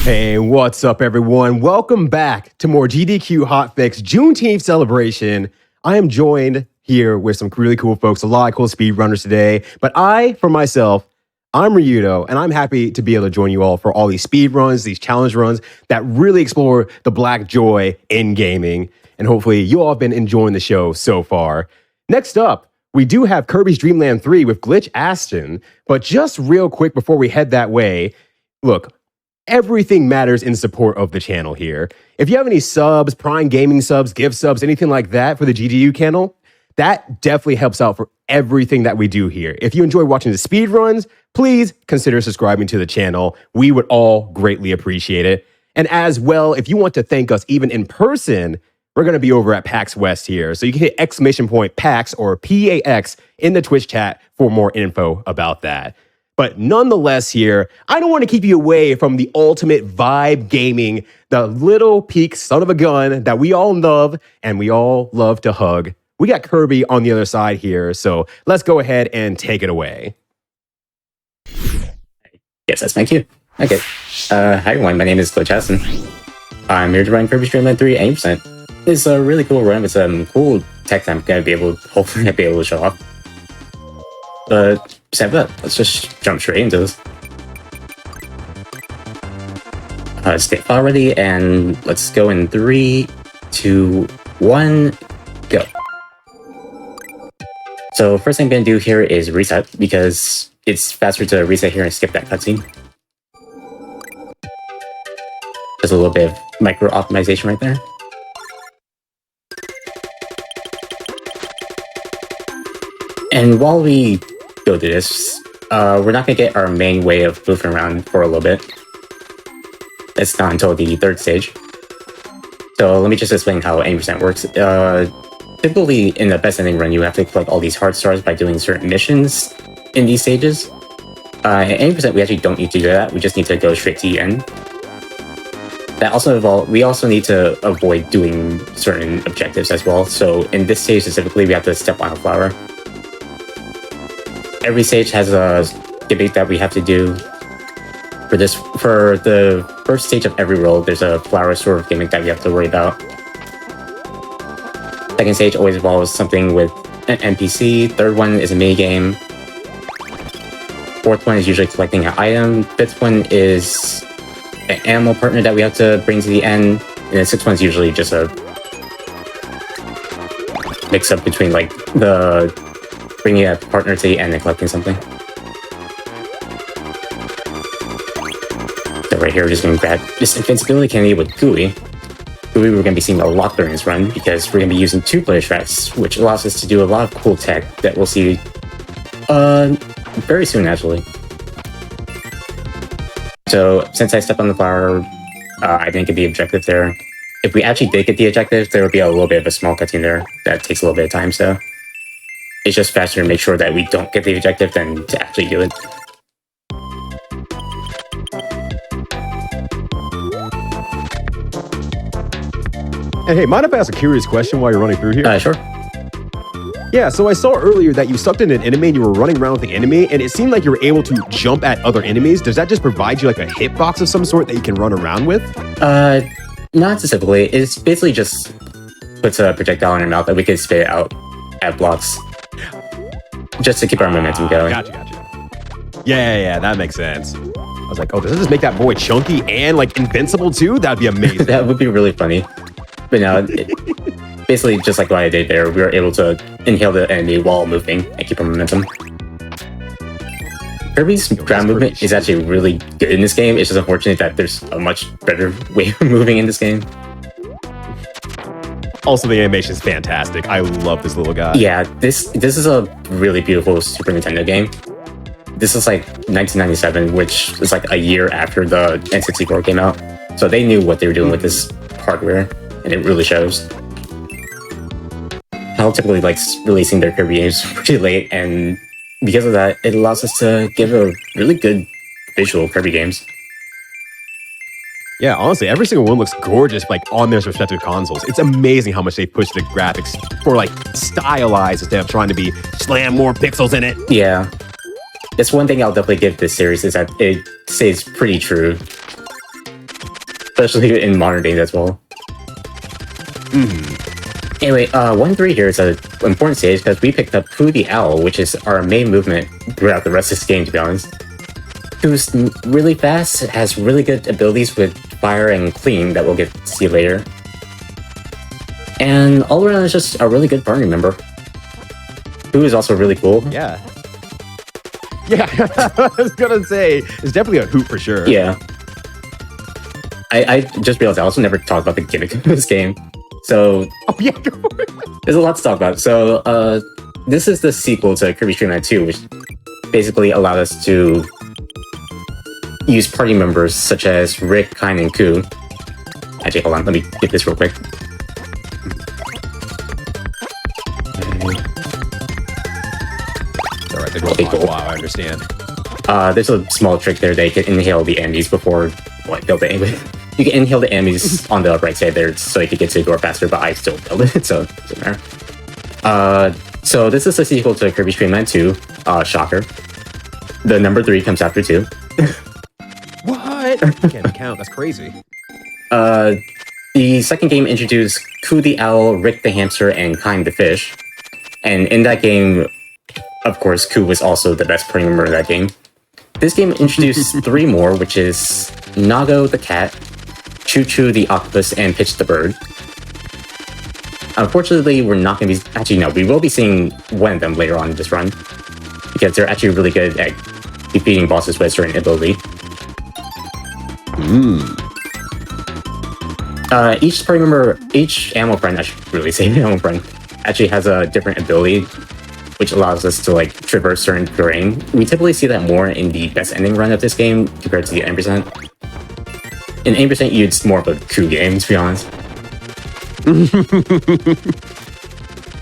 Hey, what's up, everyone? Welcome back to more GDQ HotFix Juneteenth celebration. I am joined here with some really cool folks, a lot of cool speedrunners today. But for myself, I'm Ryyudo, and I'm happy to be able to join you all for all these speed runs, these challenge runs that really explore the black joy in gaming. And hopefully you all have been enjoying the show so far. Next up, we do have Kirby's Dream Land 3 with GlitchAston. But just real quick before we head that way, look, everything matters in support of the channel here. If you have any subs, Prime Gaming subs, gift subs, anything like that for the GDU channel, that definitely helps out for everything that we do here. If you enjoy watching the speed runs, please consider subscribing to the channel. We would all greatly appreciate it. And as well, if you want to thank us even in person, we're going to be over at PAX West here. So you can hit !PAX or PAX in the Twitch chat for more info about that. But nonetheless here, I don't want to keep you away from the ultimate vibe gaming, the little peak son of a gun that we all love and we all love to hug. We got Kirby on the other side here, so let's go ahead and take it away. Yes, that's my cue. Okay. Hi everyone, my name is GlitchAston. I'm here to run Kirby's Dream Land 3 80%. It's a really cool run with some cool tech that I'm going to be able to, hopefully be able to show off. But besides that, let's just jump straight into this. Stay file ready, and let's go in 3, 2, 1, go. So first thing I'm going to do here is reset, because it's faster to reset here and skip that cutscene. Just a little bit of micro optimization right there. And while we go through this, we're not going to get our main way of moving around for a little bit. It's not until the third stage. So let me just explain how 80% works. Typically, in the best ending run, you have to collect all these heart stars by doing certain missions in these stages. At 80%, we actually don't need to do that. We just need to go straight to the end. That also involves, we also need to avoid doing certain objectives as well. So in this stage specifically, we have to step on a flower. Every stage has a gimmick that we have to do. For the first stage of every role, there's a flower sort of gimmick that we have to worry about. Second stage always involves something with an NPC. Third one is a minigame. Fourth one is usually collecting an item. Fifth one is an animal partner that we have to bring to the end. And the sixth one is usually just a mix-up between like the bringing a partner to the end and collecting something. So right here, we're just going to grab this invincibility candy with Gooey. Gooey we're going to be seeing a lot during this run, because we're going to be using 2-player strats, which allows us to do a lot of cool tech that we'll see very soon, actually. So since I stepped on the flower, I didn't get the objective there. If we actually did get the objective, there would be a little bit of a small cutscene there that takes a little bit of time, so it's just faster to make sure that we don't get the objective than to actually do it. Hey, mind if I ask a curious question while you're running through here? Sure. Yeah, so I saw earlier that you sucked in an enemy and you were running around with the enemy, and it seemed like you were able to jump at other enemies. Does that just provide you like a hitbox of some sort that you can run around with? Not specifically. It's basically just puts a projectile in our mouth that we can spit out at blocks. Just to keep our momentum going. Gotcha. Yeah, that makes sense. I was like, oh, does it just make that boy chunky and like invincible too? That'd be amazing. That would be really funny. But no, basically just like what I did there, we were able to inhale the enemy while moving and keep our momentum. Kirby's ground movement is actually really good in this game. It's just unfortunate that there's a much better way of moving in this game. Also, the animation is fantastic. I love this little guy. Yeah, this is a really beautiful Super Nintendo game. This is like 1997, which is like a year after the N64 came out. So they knew what they were doing with this hardware, and it really shows. Hell typically likes releasing their Kirby games pretty late, and because of that, it allows us to give a really good visual Kirby games. Yeah, honestly, every single one looks gorgeous, like on their respective consoles. It's amazing how much they push the graphics for like stylized instead of trying to be slam more pixels in it. Yeah, that's one thing I'll definitely give this series is that it stays pretty true. especially in modern days as well. Anyway, 1-3 here is an important stage because we picked up Pooh the Owl, which is our main movement throughout the rest of this game, to be honest. Pooh's really fast, has really good abilities with fire and clean that we'll get to see later. And all around is just a really good party member. Pooh is also really cool. Yeah. Yeah, I was gonna say, it's definitely a hoot for sure. Yeah. I just realized I also never talked about the gimmick of this game. So, Oh, yeah, go for it. there's a lot to talk about. So, this is the sequel to Kirby Dream Land 2, which basically allowed us to use party members such as Rick, Kine, and Koo. Actually, hold on, let me get this real quick. All right, they go Okay, on. cool. Wow, I understand. There's a small trick there that you can inhale the enemies before... What? Kill the enemy? You can inhale the enemies on the right side there so you can get to the door faster, but I still killed it, so it doesn't matter. So this is the sequel to Kirby Dream Land 2. Shocker. The number 3 comes after 2. What? I can't count. That's crazy. The second game introduced Koo the Owl, Rick the Hamster, and Kine the Fish. And in that game, of course, Koo was also the best party member in that game. This game introduced 3 more, which is Nago the Cat, Choo Choo the Octopus, and Pitch the Bird. Unfortunately, we're not going to be... Actually, no, we will be seeing one of them later on in this run, because they're actually really good at defeating bosses with a certain ability. Each party member, each animal friend, I should really say animal friend, actually has a different ability, which allows us to like traverse certain terrain. We typically see that more in the best ending run of this game compared to the 8%. In 8%, it's more of a Koo game, to be honest.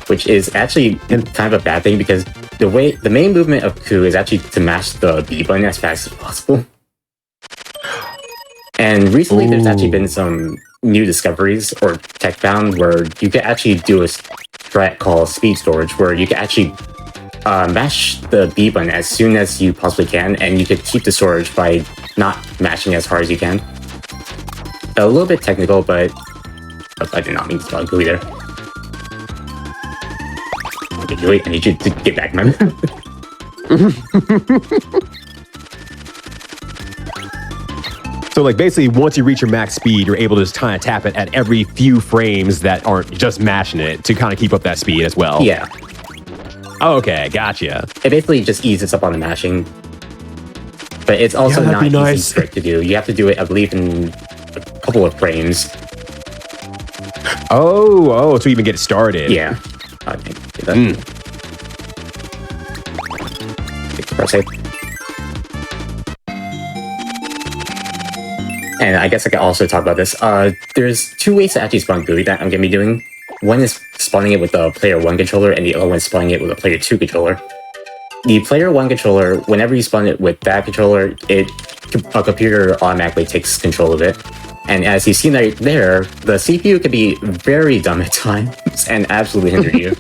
Which is actually kind of a bad thing because the main movement of Koo is actually to mash the B button as fast as possible. And recently, there's actually been some new discoveries or tech found where you can actually do a strat called speed storage, where you can actually mash the B button as soon as you possibly can, and you could keep the storage by not mashing as hard as you can. A little bit technical, but I did not mean to spell GUI there. Okay, GUI, I need you to get back, man. So, like, basically, once you reach your max speed, you're able to just kind of tap it at every few frames that aren't just mashing it to kind of keep up that speed as well. Yeah. Oh, okay, gotcha. It basically just eases up on the mashing. But it's also Yeah, not that'd be easy nice. trick to do. You have to do it, I believe, in a couple of frames. Oh, to even get it started. Yeah. Okay, do that. Press it. And I guess I can also talk about this. There's 2 ways to actually spawn GUI that I'm going to be doing. One is spawning it with a player 1 controller, and the other one is spawning it with a player 2 controller. The player 1 controller, whenever you spawn it with that controller, a computer automatically takes control of it. And as you see right there, the CPU can be very dumb at times and absolutely hinder you.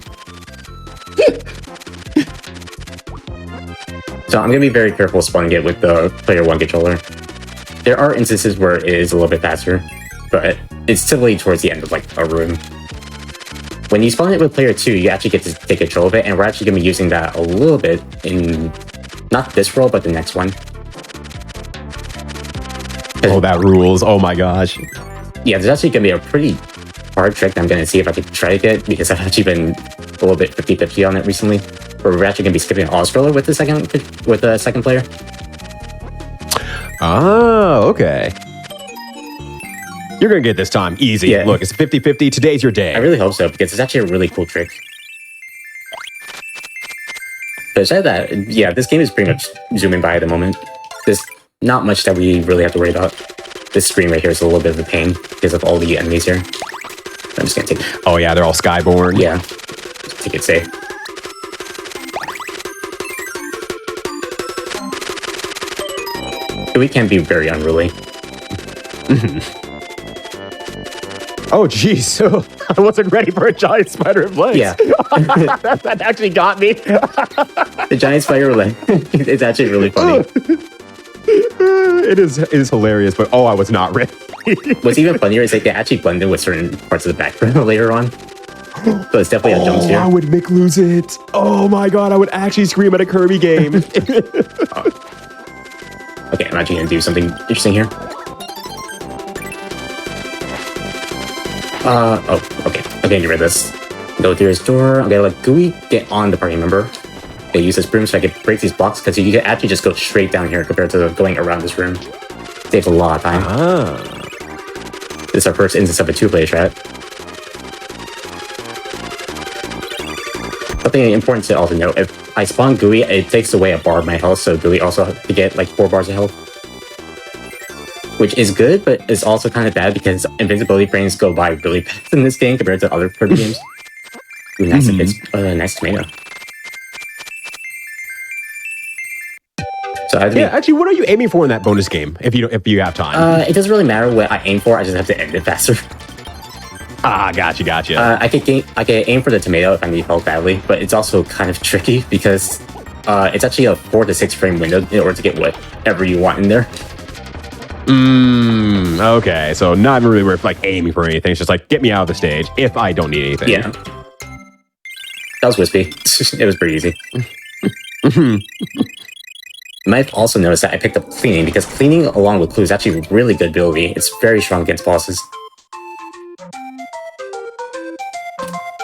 So I'm going to be very careful spawning it with the player 1 controller. There are instances where it is a little bit faster, but it's typically towards the end of like a room. When you spawn it with player 2, you actually get to take control of it, and we're actually going to be using that a little bit in not this role, but the next one. Oh, that rules. Oh my gosh. Yeah, there's actually going to be a pretty hard trick that I'm going to see if I can try to get, because I've actually been a little bit 50-50 on it recently, where we're actually going to be skipping an all-scroller with the second player. Oh, okay. You're going to get this time. Easy. Yeah. Look, it's 50-50. Today's your day. I really hope so, because it's actually a really cool trick. But aside that, yeah, this game is pretty much zooming by at the moment. There's not much that we really have to worry about. This screen right here is a little bit of a pain because of all the enemies here. I'm just gonna take... Oh, yeah, they're all skyborn. Yeah. Just take it safe. We can be very unruly. Oh, geez. So I wasn't ready for a giant spider in place. Yeah. That actually got me. The giant spider leg. It's actually really funny. It is hilarious, but oh, I was not ready. What's even funnier is like they actually blend in with certain parts of the background later on. So it's definitely a jump scare. I would Mick lose it. Oh my god, I would actually scream at a Kirby game. Okay, I'm actually gonna do something interesting here. Okay. I'm gonna get rid of this. Go through his door. I'm gonna let Gooey get on the party member. Okay, use this broom so I can break these blocks, because you can actually just go straight down here compared to going around this room. Saves a lot of time. This is our first instance of a two-player strat. Something important to also note, if I spawn Gooey, it takes away a bar of my health, so Gooey also has to get like 4 bars of health. Which is good, but it's also kind of bad because invincibility frames go by really fast in this game compared to other Kirby games. Ooh, nice, nice tomato. So actually, what are you aiming for in that bonus game? If you have time, it doesn't really matter what I aim for. I just have to end it faster. Gotcha. I can aim for the tomato if I need help badly, but it's also kind of tricky because it's actually a 4 to 6 frame window in order to get whatever you want in there. Okay, so not really worth like aiming for anything. It's just like get me out of the stage if I don't need anything. Yeah, that was wispy. It was pretty easy. You might also notice that I picked up cleaning because cleaning along with clue is actually a really good ability. It's very strong against bosses.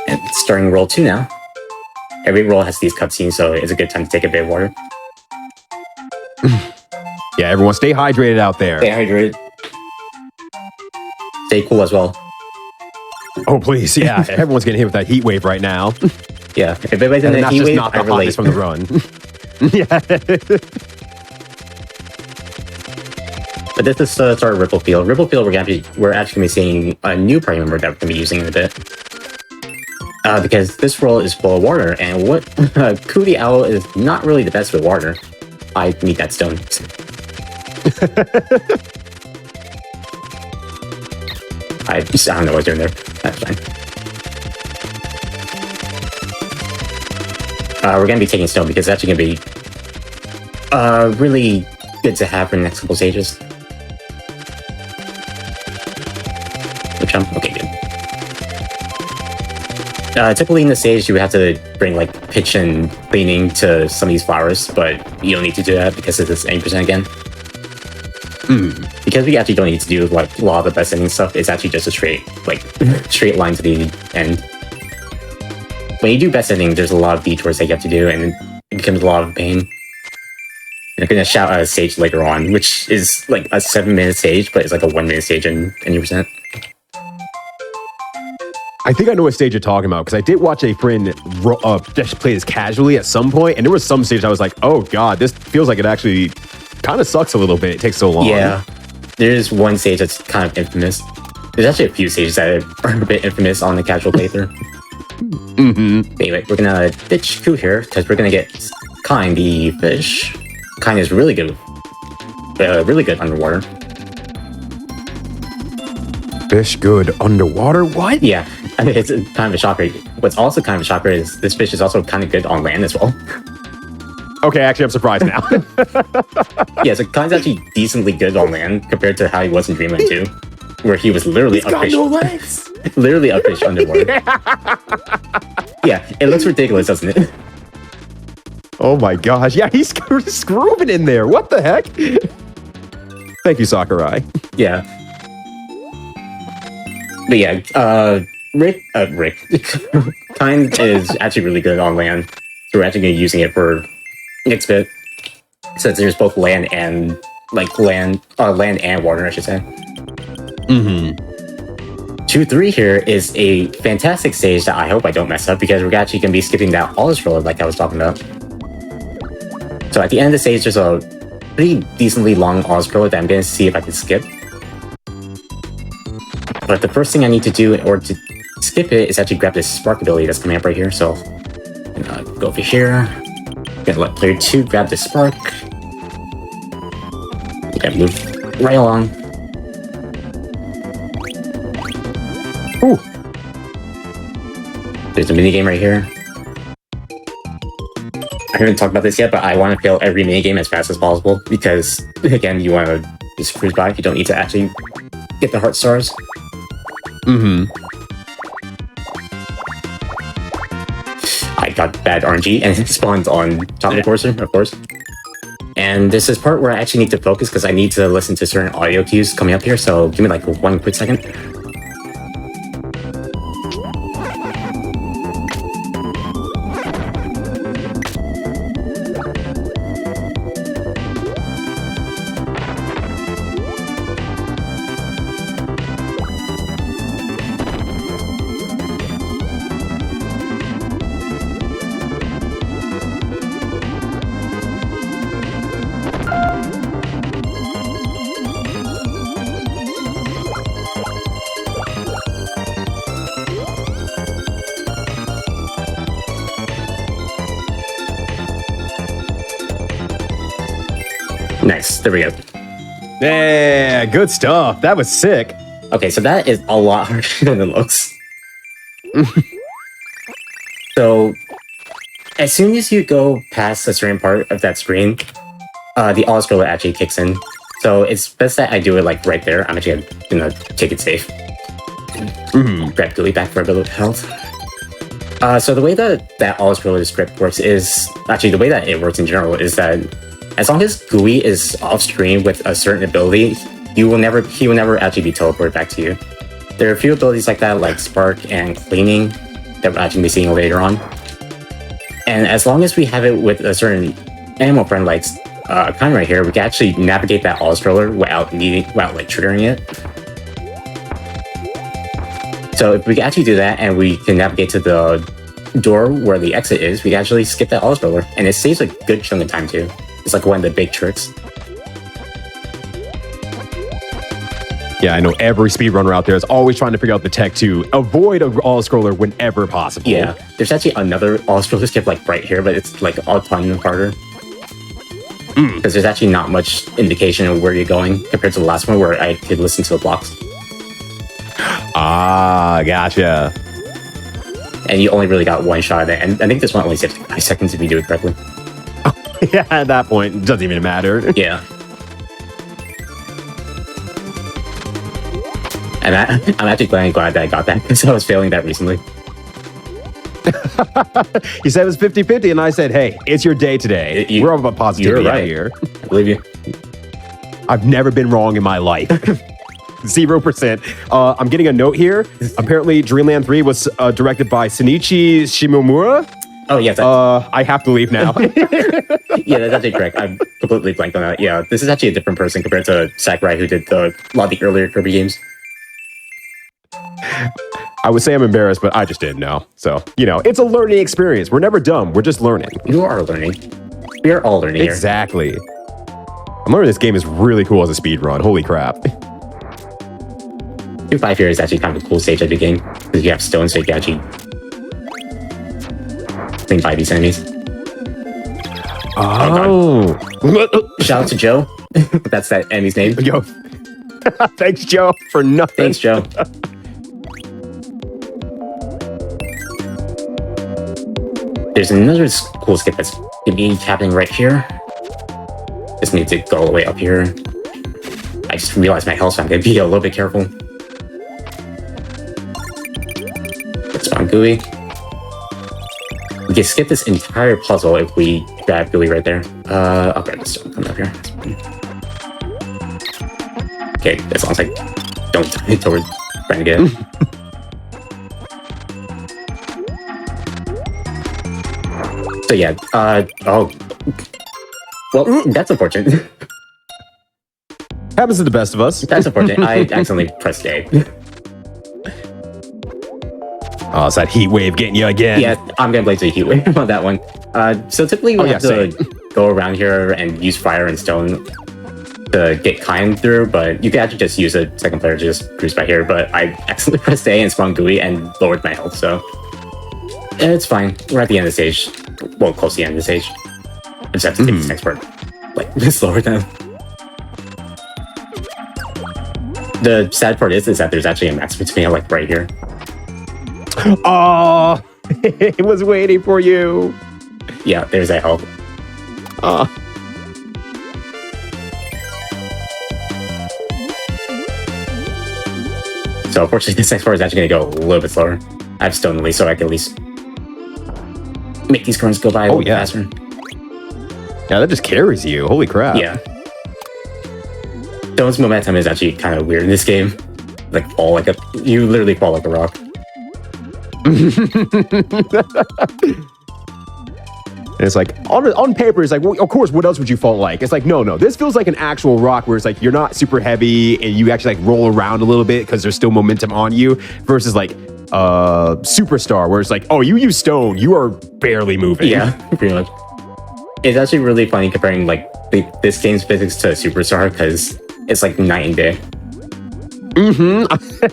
And starting roll 2 now. Every roll has these cutscenes, so it's a good time to take a bit of water. Yeah, everyone stay hydrated out there. Stay hydrated. Stay cool as well. Oh, please, yeah. Everyone's getting hit with that heat wave right now. Yeah, if everybody's in a heat wave, I relate. From the run. Yeah. But this is start of Ripple Field. Ripple Field, we're actually going to be seeing a new party member that we're going to be using in a bit. Because this world is full of water, and what Cootie Owl is not really the best with water. I need that stone. I don't know what I'm doing there. That's fine. We're going to be taking stone because it's actually going to be really good to have for the next couple stages. Okay, good. Typically in the stage, you would have to bring like pitch and cleaning to some of these flowers, but you don't need to do that because it is 80% again. Because we actually don't need to do like a lot of the best ending stuff. It's actually just a straight line to the end. When you do best ending, there's a lot of detours that you have to do, and it becomes a lot of pain. I'm gonna shout out a stage later on, which is like a 7-minute stage, but it's like a 1-minute stage in 80%. I think I know what stage you're talking about because I did watch a friend just play this casually at some point, and there was some stage I was like, "Oh God, this feels like it actually kind of sucks a little bit. It takes so long." Yeah, there's one stage that's kind of infamous. There's actually a few stages that are a bit infamous on the casual playthrough. Anyway, we're gonna ditch Koo here because we're gonna get Kind, the fish. Kind is really good underwater. Fish good underwater? What? Yeah, I mean, it's kind of a shocker. What's also kind of a shocker is this fish is also kind of good on land as well. Okay, actually, I'm surprised now. Yeah, so Kind's actually decently good on land compared to how he was in Dreamland 2, where he was literally a fish. No legs. Literally a fish underwater. Yeah, it looks ridiculous, doesn't it? Oh my gosh. Yeah, he's screwing in there. What the heck? Thank you, Sakurai. Yeah. But yeah, Rick. Kind is actually really good on land. So we're actually going to be using it for next bit. Since there's both land and land and water, I should say. 2-3 here is a fantastic stage that I hope I don't mess up because we're actually going to be skipping that Oz road like I was talking about. So at the end of the stage, there's a pretty decently long Oz road that I'm going to see if I can skip. But the first thing I need to do in order to skip it is actually grab this spark ability that's coming up right here. So I'm gonna go over here. I'm gonna let player 2 grab this spark. Okay, move right along. Ooh. There's a minigame right here. I haven't talked about this yet, but I want to fail every minigame as fast as possible because, again, you want to just cruise by. You don't need to actually get the heart stars. Mm-hmm. I got bad RNG and it spawned on top of the course, of course. And this is part where I actually need to focus because I need to listen to certain audio cues coming up here. So give me like 1 quick second. Nice, there we go. Yeah, good stuff. That was sick. Okay, so that is a lot harder than it looks. So, as soon as you go past a certain part of that screen, the auto scroller actually kicks in. So it's best that I do it like right there. I'm actually gonna take it safe. Grab Gooey back for a bit of health. So the way that auto scroller script works is actually the way that it works in general is that as long as Gooey is off screen with a certain ability, he will never actually be teleported back to you. There are a few abilities like that, like Spark and Cleaning, that we're actually be seeing later on. And as long as we have it with a certain animal friend like kind right here, we can actually navigate that auto scroller without like triggering it. So if we can actually do that and we can navigate to the door where the exit is, we can actually skip that auto scroller, and it saves a good chunk of time too. It's like one of the big tricks. Yeah, I know every speedrunner out there is always trying to figure out the tech to avoid a auto-scroller whenever possible. Yeah, there's actually another auto-scroller skip like right here, but it's like a ton harder. Because there's actually not much indication of where you're going compared to the last one where I could listen to the blocks. Ah, gotcha. And you only really got one shot at it, and I think this one only takes 5 seconds if you do it correctly. Yeah, at that point, it doesn't even matter. Yeah. And I'm actually glad that I got that, because I was failing that recently. You said it was 50-50, and I said, hey, it's your day today. We're all about positivity out here. I believe you. I've never been wrong in my life. 0%. I'm getting a note here. Apparently, Dreamland 3 was directed by Shinichi Shimomura. Oh, yes. I have to leave now. Yeah, that's actually correct. I'm completely blanked on that. Yeah, this is actually a different person compared to Sakurai, who did a lot of the earlier Kirby games. I would say I'm embarrassed, but I just didn't know. So, you know, it's a learning experience. We're never dumb. We're just learning. You are learning. We are all learning exactly. Here. I'm learning this game is really cool as a speed run. Holy crap. 2-5 here is actually kind of a cool stage of the game, because you have stone, so you can actually clean by these enemies. Oh. Shout out to Joe. That's that enemy's name. Yo. Thanks, Joe, for nothing. Thanks, Joe. There's another cool skip that's gonna be happening right here. Just need to go all the way up here. I just realized my health, so I'm gonna be a little bit careful. Let's spawn Gooey. We can skip this entire puzzle if we grab Gooey right there. I'll grab this stone coming up here. Okay, as long as I don't die towards trying to get it. So yeah, oh. Well, that's unfortunate. Happens to the best of us. That's unfortunate. I accidentally pressed A. Oh, it's that heat wave getting you again. Yeah, I'm gonna blaze a heat wave on that one. So typically we have to go around here and use fire and stone to get Kyan through, but you can actually just use a second player to just cruise by here, but I accidentally pressed A and spawned Gooey and lowered my health, so it's fine. We're at the end of the stage. Well, close to the end of the stage. I just have to take this next part like slower down. The sad part is that there's actually a max between like right here. Oh, it was waiting for you. Yeah, there's that health. So unfortunately, this next part is actually going to go a little bit slower. I have Stone Release, so I can at least make these currents go by a little faster. Yeah, that just carries you. Holy crap. Yeah. Stone's momentum is actually kind of weird in this game. Like fall like a, you literally fall like a rock. It's like, on paper, it's like, well, of course, what else would you fall like? It's like, no, this feels like an actual rock where it's like, you're not super heavy and you actually like roll around a little bit because there's still momentum on you versus like Superstar where it's like, oh, you use stone, you are barely moving. Yeah, pretty much. It's actually really funny comparing like this game's physics to Superstar because it's like night and day.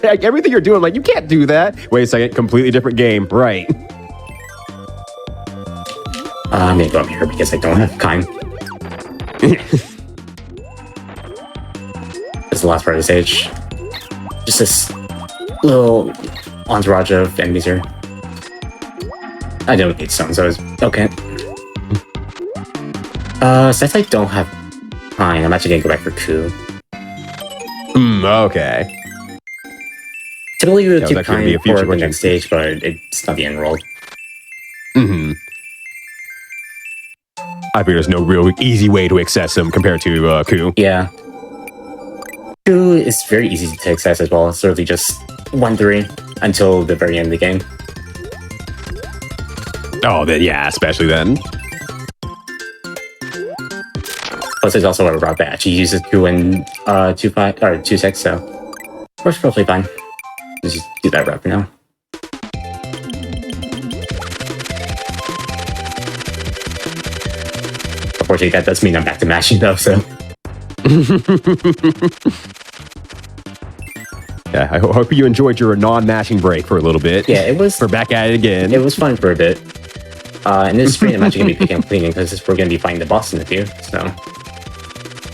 Like everything you're doing, like, you can't do that. Wait a second, completely different game. Right. I'm gonna go up here because I don't have time. This is the last part of the stage. Just this little entourage of enemies here. I don't need stone, so it's okay. Since I don't have time, I'm actually gonna go back for Ku. Okay. Typically, we would keep time for the next stage, but it's not the end world. I figure there's no real easy way to access them compared to Ku. Yeah. Ku is very easy to access as well. It's literally just 1-3 until the very end of the game. Oh, then yeah, especially then. Plus, there's also a route that actually uses Ku in 2.5 or 2.6, so we're probably fine. Let's just do that route for now. Unfortunately, that does mean I'm back to mashing though, so. Yeah, I hope you enjoyed your non-mashing break for a little bit. Yeah, it was. We're back at it again. It was fun for a bit. And this screen I'm actually going to be picking up cleaning because we're going to be fighting the boss in a few, so.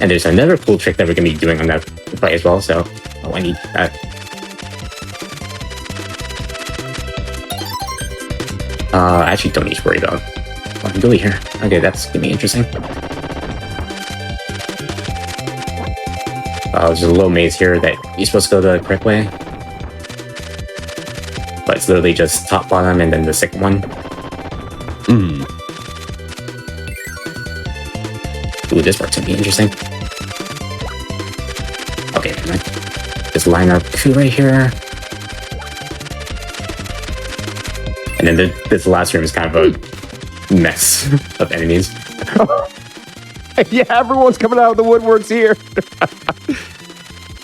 And there's another cool trick that we're going to be doing on that fight as well, so I need that. I actually don't need to worry about what I'm doing here. Okay, that's going to be interesting. There's a little maze here that you're supposed to go the correct way. But it's literally just top, bottom, and then the second one. Ooh, this part's gonna be interesting. Okay, just line up Ku right here. And then this last room is kind of a mess of enemies. Yeah, everyone's coming out of the woodworks here.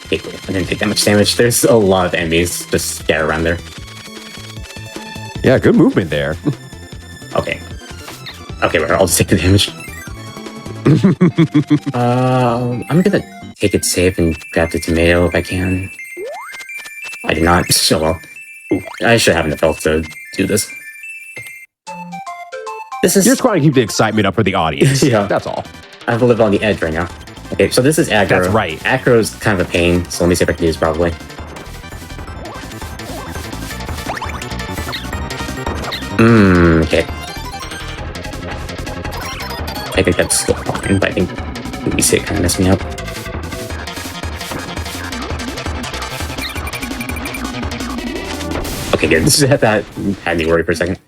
Okay, cool. I didn't take that much damage. There's a lot of enemies just scattered around there. Yeah, good movement there. Okay. Okay, well, I'll just take the damage. I'm gonna take it safe and grab the tomato if I can. I did not. So well. Ooh, I should have enough health to do this. This is. You're just trying to keep the excitement up for the audience. Yeah, that's all. I have to live on the edge right now. Okay, so this is aggro. That's right. Aggro is kind of a pain, so let me see if I can do this properly. Okay. I think that's still fine, but I think maybe it kind of messed me up. Okay, good. That had me worried for a second.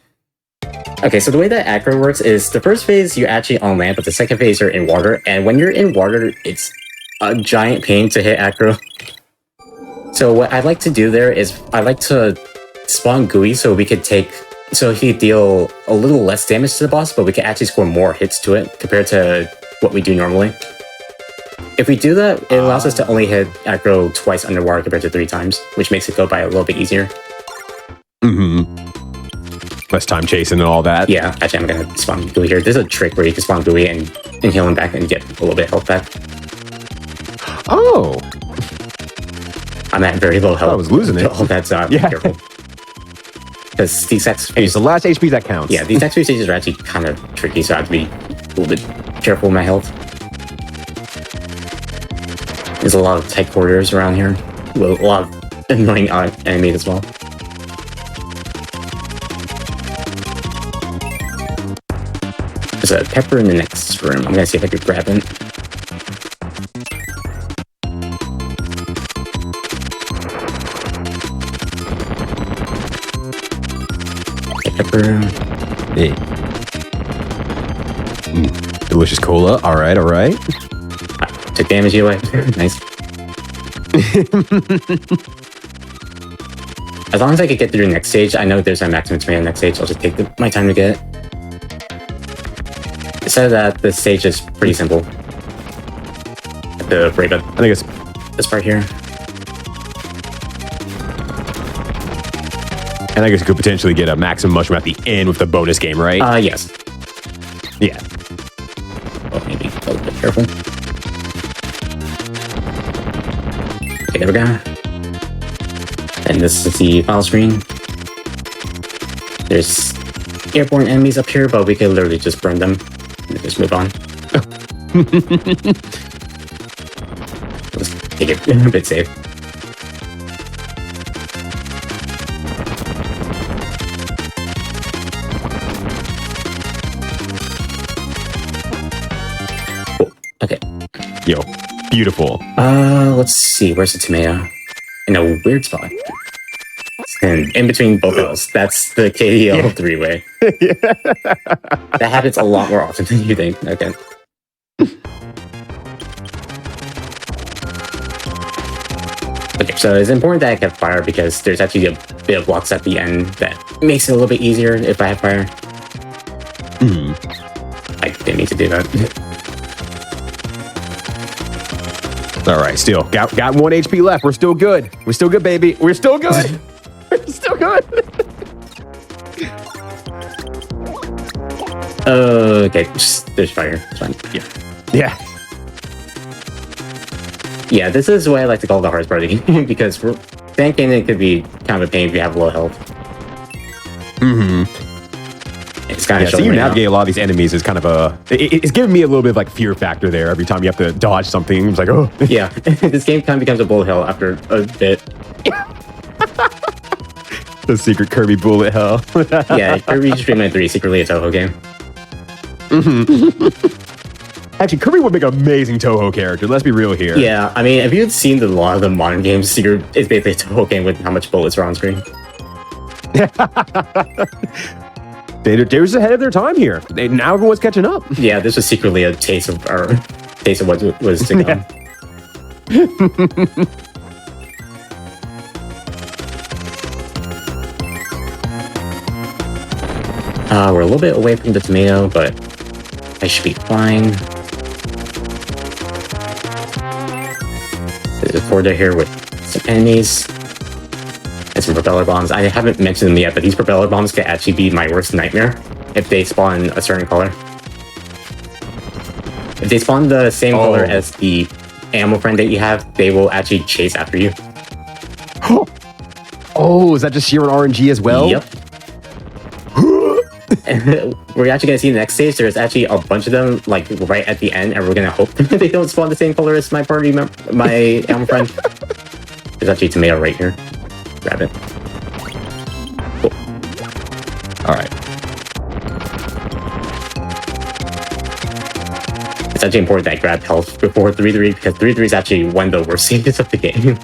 Okay, so the way that aggro works is the first phase you're actually on land, but the second phase you're in water. And when you're in water, it's a giant pain to hit aggro. So what I like to do there is I like to spawn Gooey so we could take... So he could deal a little less damage to the boss, but we can actually score more hits to it compared to what we do normally. If we do that, it allows us to only hit aggro twice underwater compared to 3 times, which makes it go by a little bit easier. Less time chasing and all that. Yeah, actually I'm gonna spawn Gooey here. There's a trick where you can spawn Gooey and heal him back and get a little bit of health back. Oh! I'm at very low health. I was losing it. Oh, that's not careful. Because these X... Hey, it's the last HP that counts. Yeah, these X3 stages are actually kind of tricky, so I have to be a little bit careful with my health. There's a lot of tight corridors around here. With a lot of annoying enemies as well. There's a pepper in the next room. I'm gonna see if I can grab it. pepper. Hey. Delicious cola. All right, all right. Took damage away. Nice. As long as I could get through the next stage, I know there's a maximum tomato next stage. I'll just take my time to get it. It said that the stage is pretty simple. The right up. I think it's this part here. And I guess you could potentially get a maximum mushroom at the end with the bonus game, right? Yes. Yeah. Oh, maybe a little bit careful. Okay, there we go. And this is the final screen. There's airborne enemies up here, but we can literally just burn them and just move on. Let's take it a bit safe. Cool. Okay. Yo, beautiful. Let's see. Where's the tomato? In a weird spot. And in between both hills. That's the KDL three-way. That happens a lot more often than you think. Okay. Okay, so it's important that I have fire because there's actually a bit of blocks at the end that makes it a little bit easier if I have fire. I didn't need to do that. All right, still got 1 HP left. We're still good. We're still good, baby. We're still good. We're still good. Okay, there's fire. It's fine. Yeah. Yeah, this is what I like to call the hardest part of the game because tanking it could be kind of a pain if you have low health. It's kind of So you navigate a lot of these enemies is kind of it's giving me a little bit of like fear factor there. Every time you have to dodge something, it's like, oh. Yeah, this game kind of becomes a bullet hell after a bit. The secret Kirby bullet hell. Yeah, Kirby Dream 3 secretly a Toho game. Actually, Kirby would make an amazing Toho character. Let's be real here. Yeah, I mean, if you had seen a lot of the modern games, it's basically a Toho game with how much bullets are on screen. They're just ahead of their time here. Now everyone's catching up. Yeah, this was secretly a taste of what was to come. We're a little bit away from the tomato, but I should be fine. There's a corridor here with some enemies and some propeller bombs. I haven't mentioned them yet, but these propeller bombs can actually be my worst nightmare if they spawn a certain color. If they spawn the same color as the ammo friend that you have, they will actually chase after you. Oh, is that just sheer RNG as well? Yep. And we're actually going to see the next stage. There's actually a bunch of them, like right at the end, and we're going to hope they don't spawn the same color as my party my ammo friend. There's actually a tomato right here. Grab it. Cool. All right. It's actually important that I grab health before 3-3 because 3-3 is actually one of the worst stages of the game.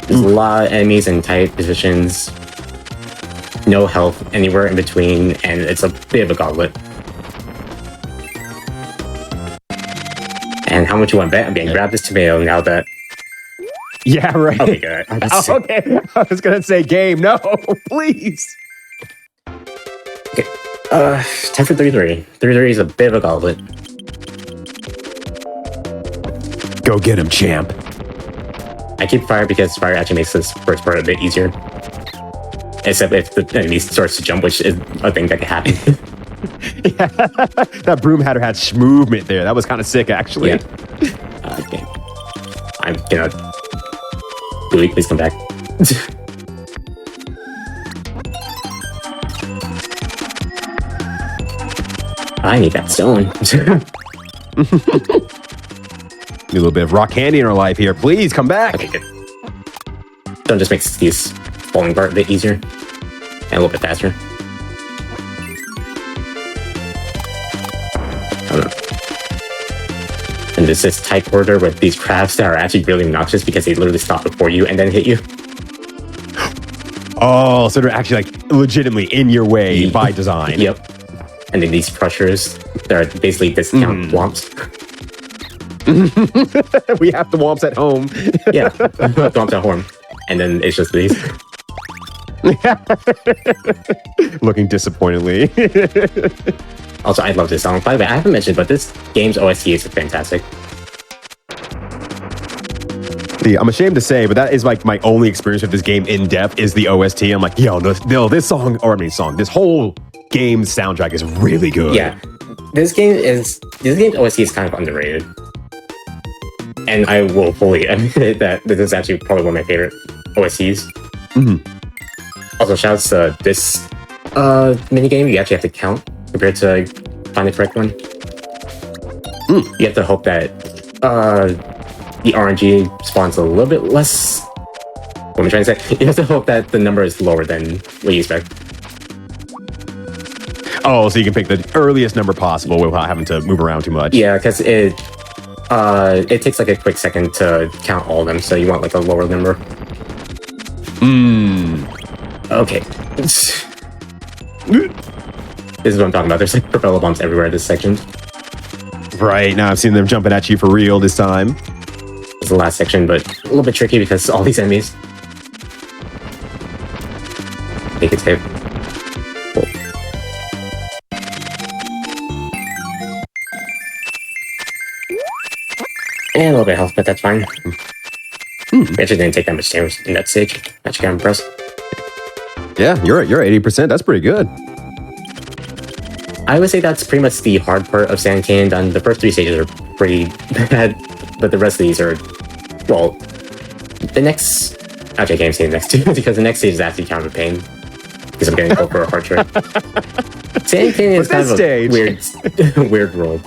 There's a lot of enemies in tight positions. No health anywhere in between, and it's a bit of a gauntlet. And how much you want to bet? I'm going to grab this tomato now that... Yeah, right. Okay, good. Okay, I was going to say game. No, please. Okay, time for 3-3. 3-3 is a bit of a gauntlet. Go get him, champ. I keep fire because fire actually makes this first part a bit easier. Except if the enemy starts to jump, which is a thing that can happen. Yeah. That broom hatter had movement there. That was kind of sick, actually. Yeah. Okay. I'm gonna... Louis, please come back. I need that stone. Need a little bit of rock candy in our life here. Please come back. Okay, good. Stone just makes these falling part a bit easier and a little bit faster. I don't know. And there's this tight corridor with these crabs that are actually really obnoxious because they literally stop before you and then hit you. Oh, so they're actually like legitimately in your way by design. Yep. And then these crushers, they're basically discount womps. We have the womps at home. Yeah, womps at home. And then it's just these. Looking disappointingly. Also, I love this song. By the way, I haven't mentioned, but this game's OST is fantastic. I'm ashamed to say, but that is like my only experience with this game in depth is the OST. I'm like, yo, no, this song, or I mean, this whole game's soundtrack is really good. Yeah, this game's OST is kind of underrated, and I will fully admit that this is actually probably one of my favorite OSTs. Also, shouts to this minigame. You actually have to count compared to find the correct one. You have to hope that the RNG spawns a little bit less. What am I trying to say? You have to hope that the number is lower than what you expect. Oh, so you can pick the earliest number possible without having to move around too much. Yeah, because it takes like a quick second to count all of them, so you want like a lower number. Okay. This is what I'm talking about. There's like propeller bombs everywhere in this section. Right, now I've seen them jumping at you for real this time. It's the last section, but a little bit tricky because all these enemies. Make it safe. Cool. And a little bit of health, but that's fine. We actually didn't take that much damage in that stage. Actually, kind of impressed. Yeah, you're at 80%. That's pretty good. I would say that's pretty much the hard part of Sand Canyon Done. The first 3 stages are pretty bad, but the rest of these are, well, the next... Actually, I can't say the next 2, because the next stage is actually kind of a pain. Because I'm getting to go for a hard trick. Sand Canyon is kind of a weird world.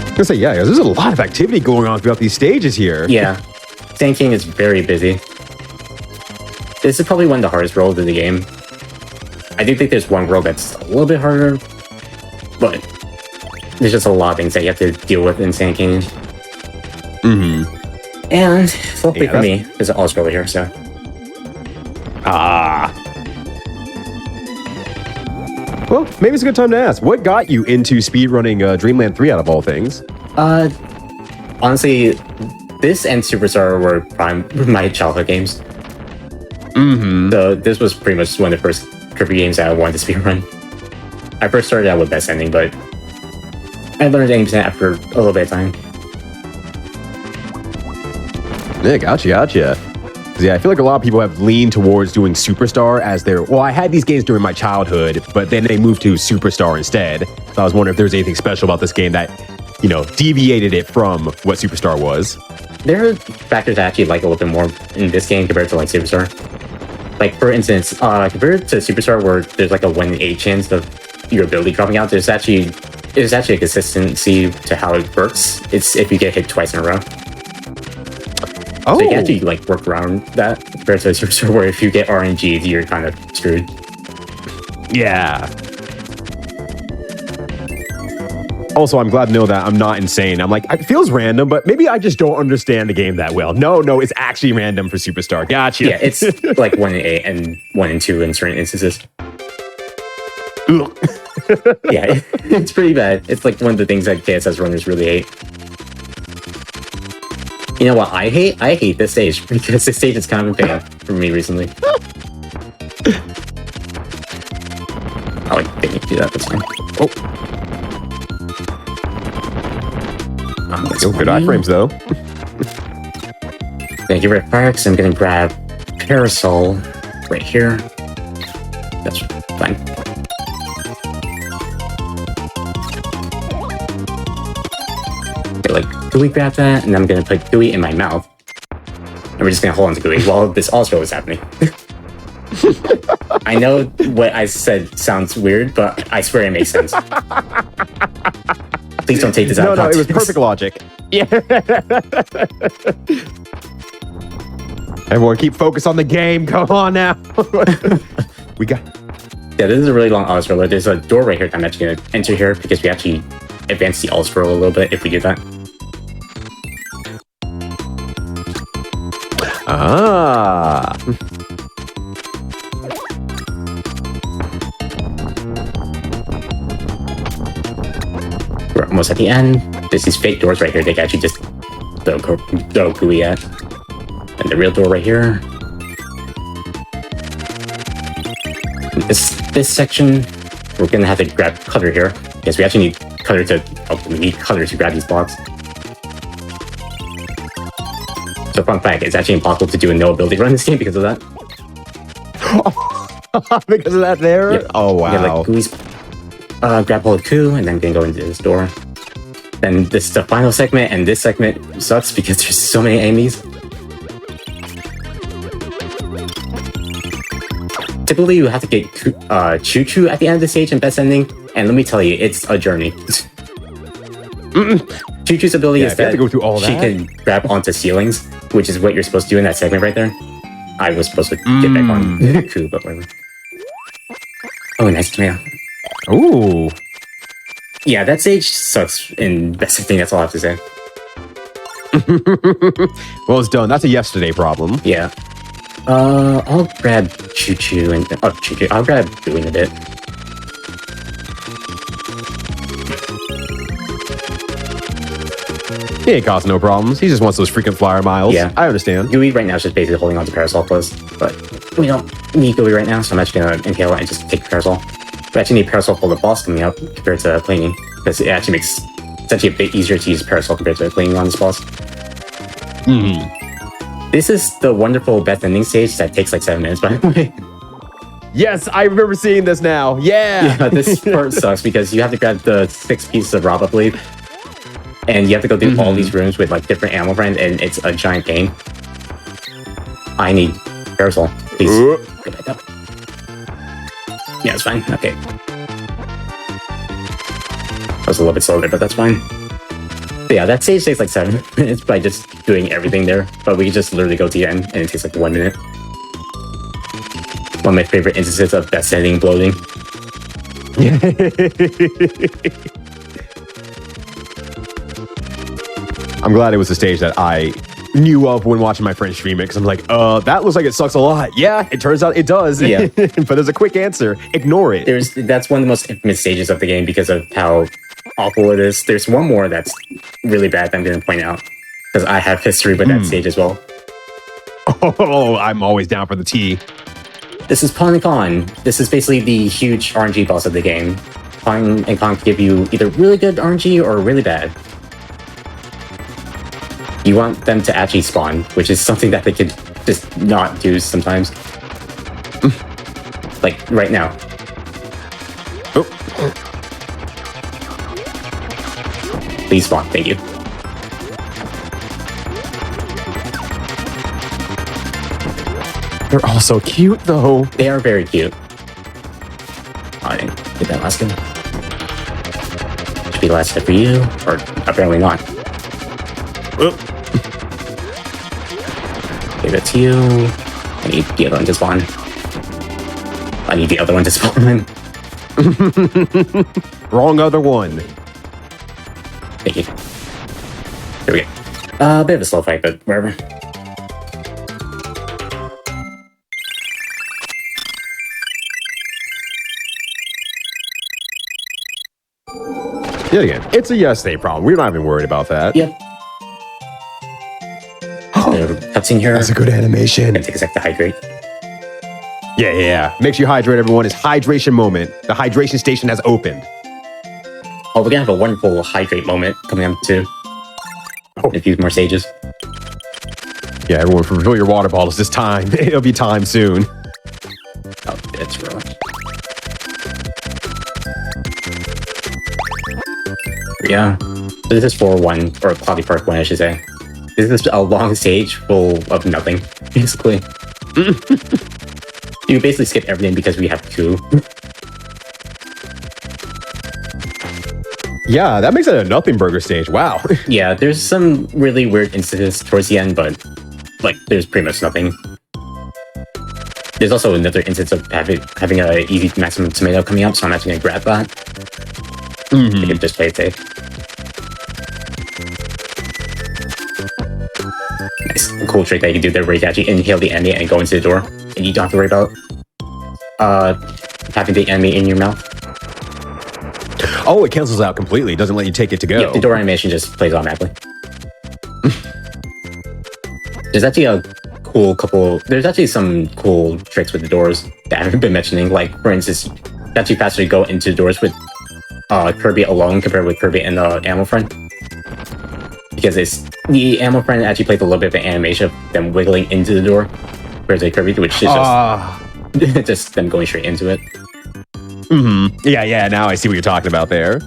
I was gonna say, yeah, there's a lot of activity going on throughout these stages here. Yeah, Sand Canyon is very busy. This is probably one of the hardest worlds in the game. I do think there's one world that's a little bit harder, but there's just a lot of things that you have to deal with in Sand Canyon. And luckily for me, there's an all-scroller here, so... Well, maybe it's a good time to ask. What got you into speedrunning Dreamland 3 out of all things? Honestly, this and Superstar were my childhood games. So this was pretty much one of the first Kirby games that I wanted to speedrun. I first started out with Best Ending, but I learned aim after a little bit of time. Yeah, gotcha. Yeah, I feel like a lot of people have leaned towards doing Superstar as their... Well, I had these games during my childhood, but then they moved to Superstar instead. So I was wondering if there was anything special about this game that, you know, deviated it from what Superstar was. There are factors I actually like a little bit more in this game compared to like Superstar. Like, for instance, compared to Superstar, where there's like a 1 in 8 chance of your ability dropping out, there's actually a consistency to how it works. It's if you get hit twice in a row. Oh. So you can actually like work around that compared to Superstar, where if you get RNG'd, you're kind of screwed. Yeah. Also, I'm glad to know that I'm not insane. I'm like, it feels random, but maybe I just don't understand the game that well. No, it's actually random for Superstar. Gotcha. Yeah, it's like 1 in 8 and 1 in 2 in certain instances. Yeah, it's pretty bad. It's like one of the things that KSS runners really hate. You know what I hate? I hate this stage, because this stage is kind of a pain for me recently. I like thinking to do that, that's fine. Good iframes, though. Thank you, Rick Parks. I'm gonna grab Parasol right here. That's fine. Okay, like, Gooey grab that, and I'm gonna put Gooey in my mouth. And we're just gonna hold on to Gooey while this all-scroll is happening. I know what I said sounds weird, but I swear it makes sense. Please don't take this out of context. No, it was perfect logic. Yeah. Everyone keep focused on the game. Come on now. We got... Yeah, this is a really long all-scroller. There's a door right here that I'm actually going to enter here because we actually advance the all-scroll a little bit if we do that. Ah. We're almost at the end. There's these fake doors right here. They can actually just throw gooey at. And the real door right here. This section, we're gonna have to grab Cutter here because we actually need Cutter to. Oh, we need Cutter to grab these blocks. So fun fact, it's actually impossible to do a no ability run in this game because of that. Because of that there? Yep. Oh, wow. You have, like, gooey's, grab hold of Coup, and then can go into this door. Then this is the final segment, and this segment sucks because there's so many enemies. Typically, you have to get Choo Choo at the end of the stage in best ending, and let me tell you, it's a journey. Choo Choo's ability is that, go through all she that? can grab onto ceilings, which is what you're supposed to do in that segment right there. I was supposed to get back on Coup, but whatever. Oh, nice tomato. Ooh. Yeah, that stage sucks in best ending, that's all I have to say. Well, it's done. That's a yesterday problem. Yeah. I'll grab Choo Choo and Choo Choo. I'll grab Gooey in a bit. He ain't causing no problems. He just wants those freaking flyer miles. Yeah. I understand. Gooey right now is just basically holding on to Parasol Plus, but we don't need Gooey right now, so I'm actually gonna inhale and just take Parasol. We actually need Parasol for the boss coming up compared to planing, because it actually makes essentially a bit easier to use Parasol compared to planing on this boss. This is the wonderful best ending stage that takes like 7 minutes, by the way. Yes, I remember seeing this now. Yeah. Yeah, this part sucks because you have to grab the 6 pieces of Rob, I believe. And you have to go through all these rooms with like different animal friends, and it's a giant pain. I need Parasol, please. Get back up. Yeah, it's fine. Okay. I was a little bit slow there, but that's fine. But yeah, that stage takes like 7 minutes by just doing everything there. But we can just literally go to the end, and it takes like 1 minute. One of my favorite instances of best ending bloating. I'm glad it was a stage that I knew of when watching my friend stream it, because I'm like, that looks like it sucks a lot. Yeah, it turns out it does. Yeah. But there's a quick answer. Ignore it. That's one of the most infamous stages of the game because of how awful it is. There's one more that's really bad that I'm going to point out, because I have history with that stage as well. Oh, I'm always down for the tea. This is Pawn and Con. This is basically the huge RNG boss of the game. Pawn and Con can give you either really good RNG or really bad. You want them to actually spawn, which is something that they could just not do sometimes. Like, right now. Oh. Please spawn, thank you. They're all so cute, though. They are very cute. Oh, I didn't get that last one. Should be the last step for you, or apparently not. Give it to you. I need the other one to spawn. I need the other one to spawn. Wrong other one. Thank you. There we go. A bit of a slow fight, but wherever. Yet again, it's a yesterday problem. We're not even worried about that. Yep. Cutscene here. That's a good animation. Gonna take a sec to hydrate. Yeah. Make sure you hydrate, everyone. It's hydration moment. The hydration station has opened. Oh, we're gonna have a wonderful hydrate moment coming up too. In a few more stages. Yeah, everyone, refill your water bottles this time. It'll be time soon. Oh, that's real. Yeah. So this is 4-1, or Cloudy Park 1, I should say. This is a long stage full of nothing, basically. You basically skip everything because we have Coup. Yeah, that makes it a nothing burger stage. Wow. Yeah, there's some really weird instances towards the end, but like there's pretty much nothing. There's also another instance of having a easy maximum tomato coming up, so I'm actually gonna grab that. I can just play it safe. Nice, cool trick that you can do there where you can actually inhale the enemy and go into the door, and you don't have to worry about having the enemy in your mouth. Oh, it cancels out completely. It doesn't let you take it to go. Yeah, the door animation just plays automatically. There's actually there's actually some cool tricks with the doors that I haven't been mentioning. Like, for instance, it's actually faster to go into the doors with Kirby alone compared with Kirby and the Ammo Friend. Because the Ammo Friend actually plays a little bit of an animation of them wiggling into the door, whereas the Kirby, which is just, just them going straight into it. Yeah, now I see what you're talking about there.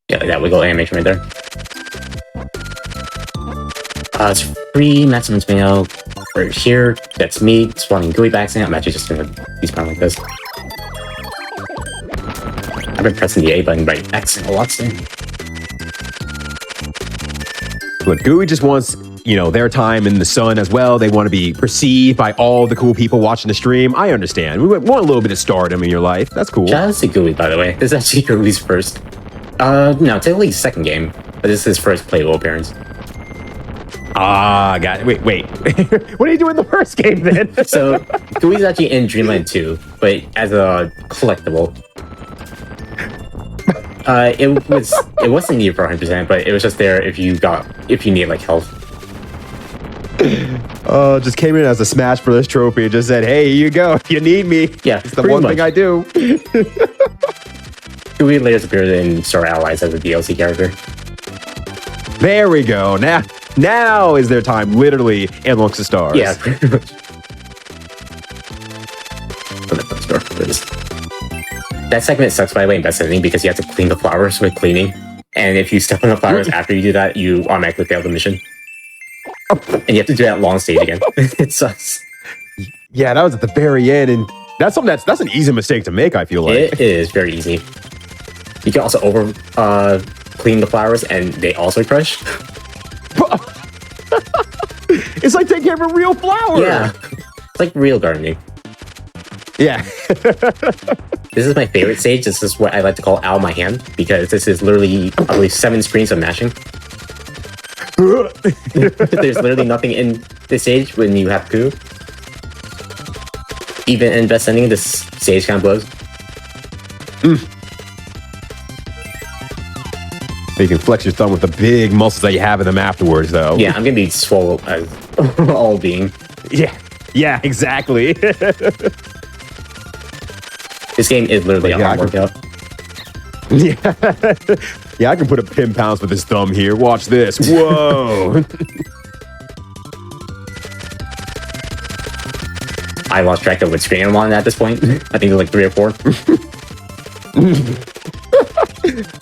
Yeah, like that wiggle animation right there. It's free maximum tomato. Right here, that's me spawning gooey backs in. I'm actually just gonna despawn like this. I've been pressing the A button by accident a lot today. Look, Gooey just wants, their time in the sun as well. They want to be perceived by all the cool people watching the stream. I understand. We want a little bit of stardom in your life. That's cool. Shout out to Gooey, by the way. This is actually Gooey's first. No, technically second game, but this is his first playable appearance. Got it. Wait. What did he do in the first game then? So, Gooey's actually in Dreamland 2, but as a collectible. It wasn't needed for 100%, but it was just there if you need like health. Just came in as a Smash Bros. Trophy and just said, hey, here you go. If you need me. Yeah, it's the one thing I do. Gooey later appeared in Star Allies as a DLC character. There we go. Now is their time, literally, amongst the stars. Yeah, pretty much. That segment sucks, by the way, in Best Ending because you have to clean the flowers with cleaning. And if you step on the flowers after you do that, you automatically fail the mission. And you have to do that long stage again. It sucks. Yeah, that was at the very end, and that's an easy mistake to make, I feel like. It is very easy. You can also clean the flowers, and they also crush. It's like taking care of a real flower. Yeah, it's like real gardening. Yeah. This is my favorite stage. This is what I like to call Ow My Hand, because this is literally, I believe, 7 screens of mashing. There's literally nothing in this stage when you have Goo. Even in Best Ending, this stage kind of blows. You can flex your thumb with the big muscles that you have in them afterwards, though. Yeah, I'm gonna be swole as all being. Yeah, exactly. This game is literally a hard workout. Yeah, I can put up 10 pounds with this thumb here. Watch this. Whoa. I lost track of what screen I'm on at this point. I think there's like 3 or 4.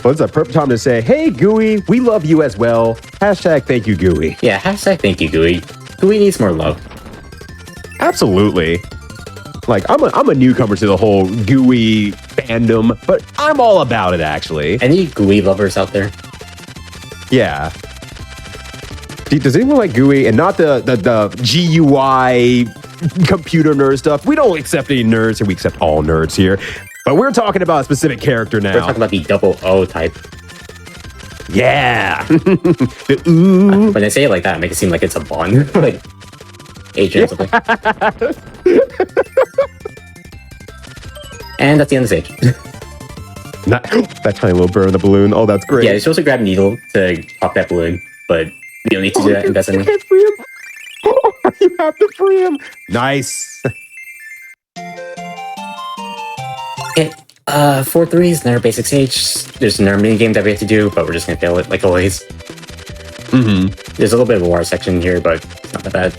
Well, it's a perfect time to say, hey, Gooey, we love you as well. Hashtag thank you, Gooey. Yeah, hashtag thank you, Gooey. Gooey needs more love. Absolutely. Like, I'm a newcomer to the whole Gooey fandom, but I'm all about it, actually. Any Gooey lovers out there? Yeah. Does anyone like Gooey? And not the GUI computer nerd stuff. We don't accept any nerds here. We accept all nerds here. But we're talking about a specific character now. We're talking about the double O type. Yeah. When I say it like that, I make it seem like it's a Bond. Like agent or something. And that's the end of the stage. That tiny little burn in the balloon. Oh, that's great. Yeah, you're supposed to grab a needle to pop that balloon, but you don't need to do that in Best Ending. You have to free him. Nice. Okay, 4-3 is another basic stage. There's another minigame that we have to do, but we're just gonna fail it like always. There's a little bit of a water section here, but it's not that bad.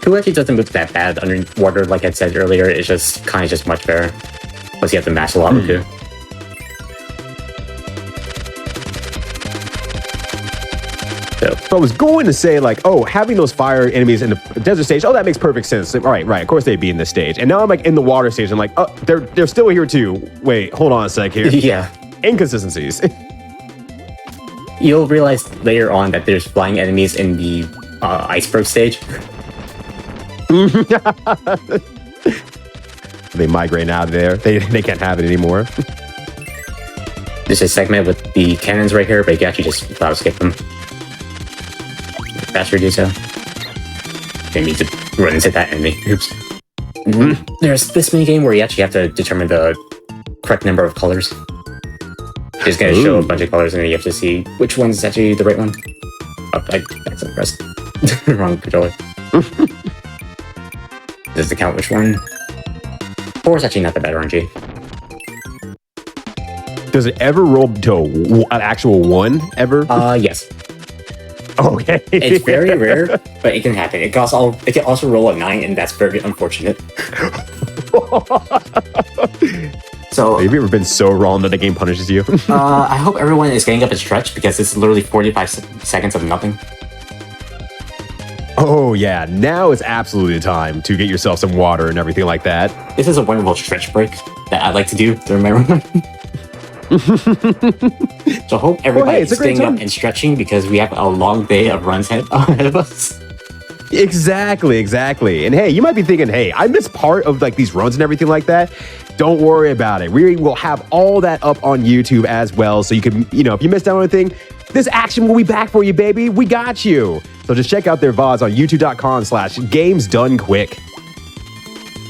Who actually doesn't move that bad underwater, like I said earlier. It's just kind of just much better. Plus you have to mash a lot with Goo. So I was going to say, like, oh, having those fire enemies in the desert stage, oh, that makes perfect sense. Right. Of course they'd be in this stage. And now I'm like in the water stage. I'm like, oh, they're still here too. Wait, hold on a sec here. Yeah. Inconsistencies. You'll realize later on that there's flying enemies in the iceberg stage. They migrate out of there. They can't have it anymore. There's a segment with the cannons right here, but you can actually just auto skip them. faster do so. Didn't mean to run into that enemy. Oops. There's this mini game where you actually have to determine the correct number of colors. It's gonna show a bunch of colors, and then you have to see which one's actually the right one. Oh, I accidentally pressed wrong controller. Does it count which one? 4 is actually not that bad, RNG. Does it ever roll to an actual 1 ever? Yes. Okay. It's very rare, but it can happen. It can also roll a 9, and that's very unfortunate. So, have you ever been so wrong that the game punishes you? I hope everyone is getting up a stretch because it's literally 45 seconds of nothing. Oh yeah, now is absolutely the time to get yourself some water and everything like that. This is a wonderful stretch break that I like to do during my run. So I hope everybody is staying up and stretching because we have a long day of runs ahead of us. Exactly. And hey, you might be thinking, hey, I missed part of like these runs and everything like that. Don't worry about it. We will have all that up on YouTube as well. So you can, if you missed out on anything, this action will be back for you, baby. We got you. So just check out their VODs on youtube.com/gamesdonequick.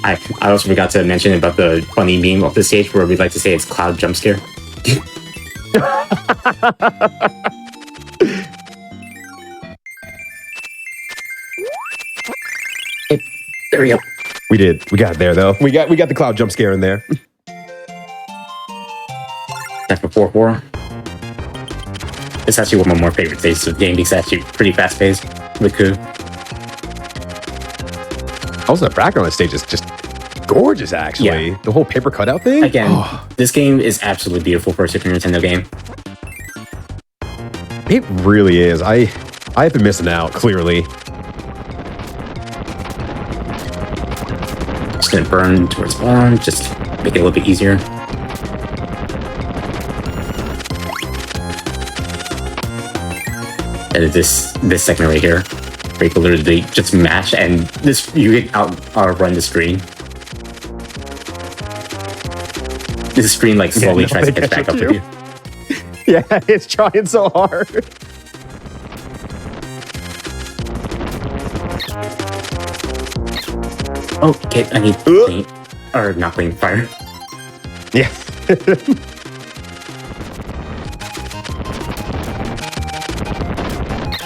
I also forgot to mention about the funny meme of the stage where we'd like to say it's cloud jump scare. There we go. We did. We got it there though. We got the cloud jump scare in there. Time for 4-4. It's actually one of my more favorite stages of the game because it's actually pretty fast paced. Really cool. Also, the background on the stage is just gorgeous, actually. Yeah. The whole paper cutout thing. Again, this game is absolutely beautiful for a Super Nintendo game. It really is. I have been missing out, clearly. Just gonna burn towards the bottom, just make it a little bit easier. And this segment right here, where you can literally just mash and you get outrun the screen. This screen like slowly tries to catch back up with you. Yeah, it's trying so hard. Oh, okay, I need clean, or not clean, fire. Yeah.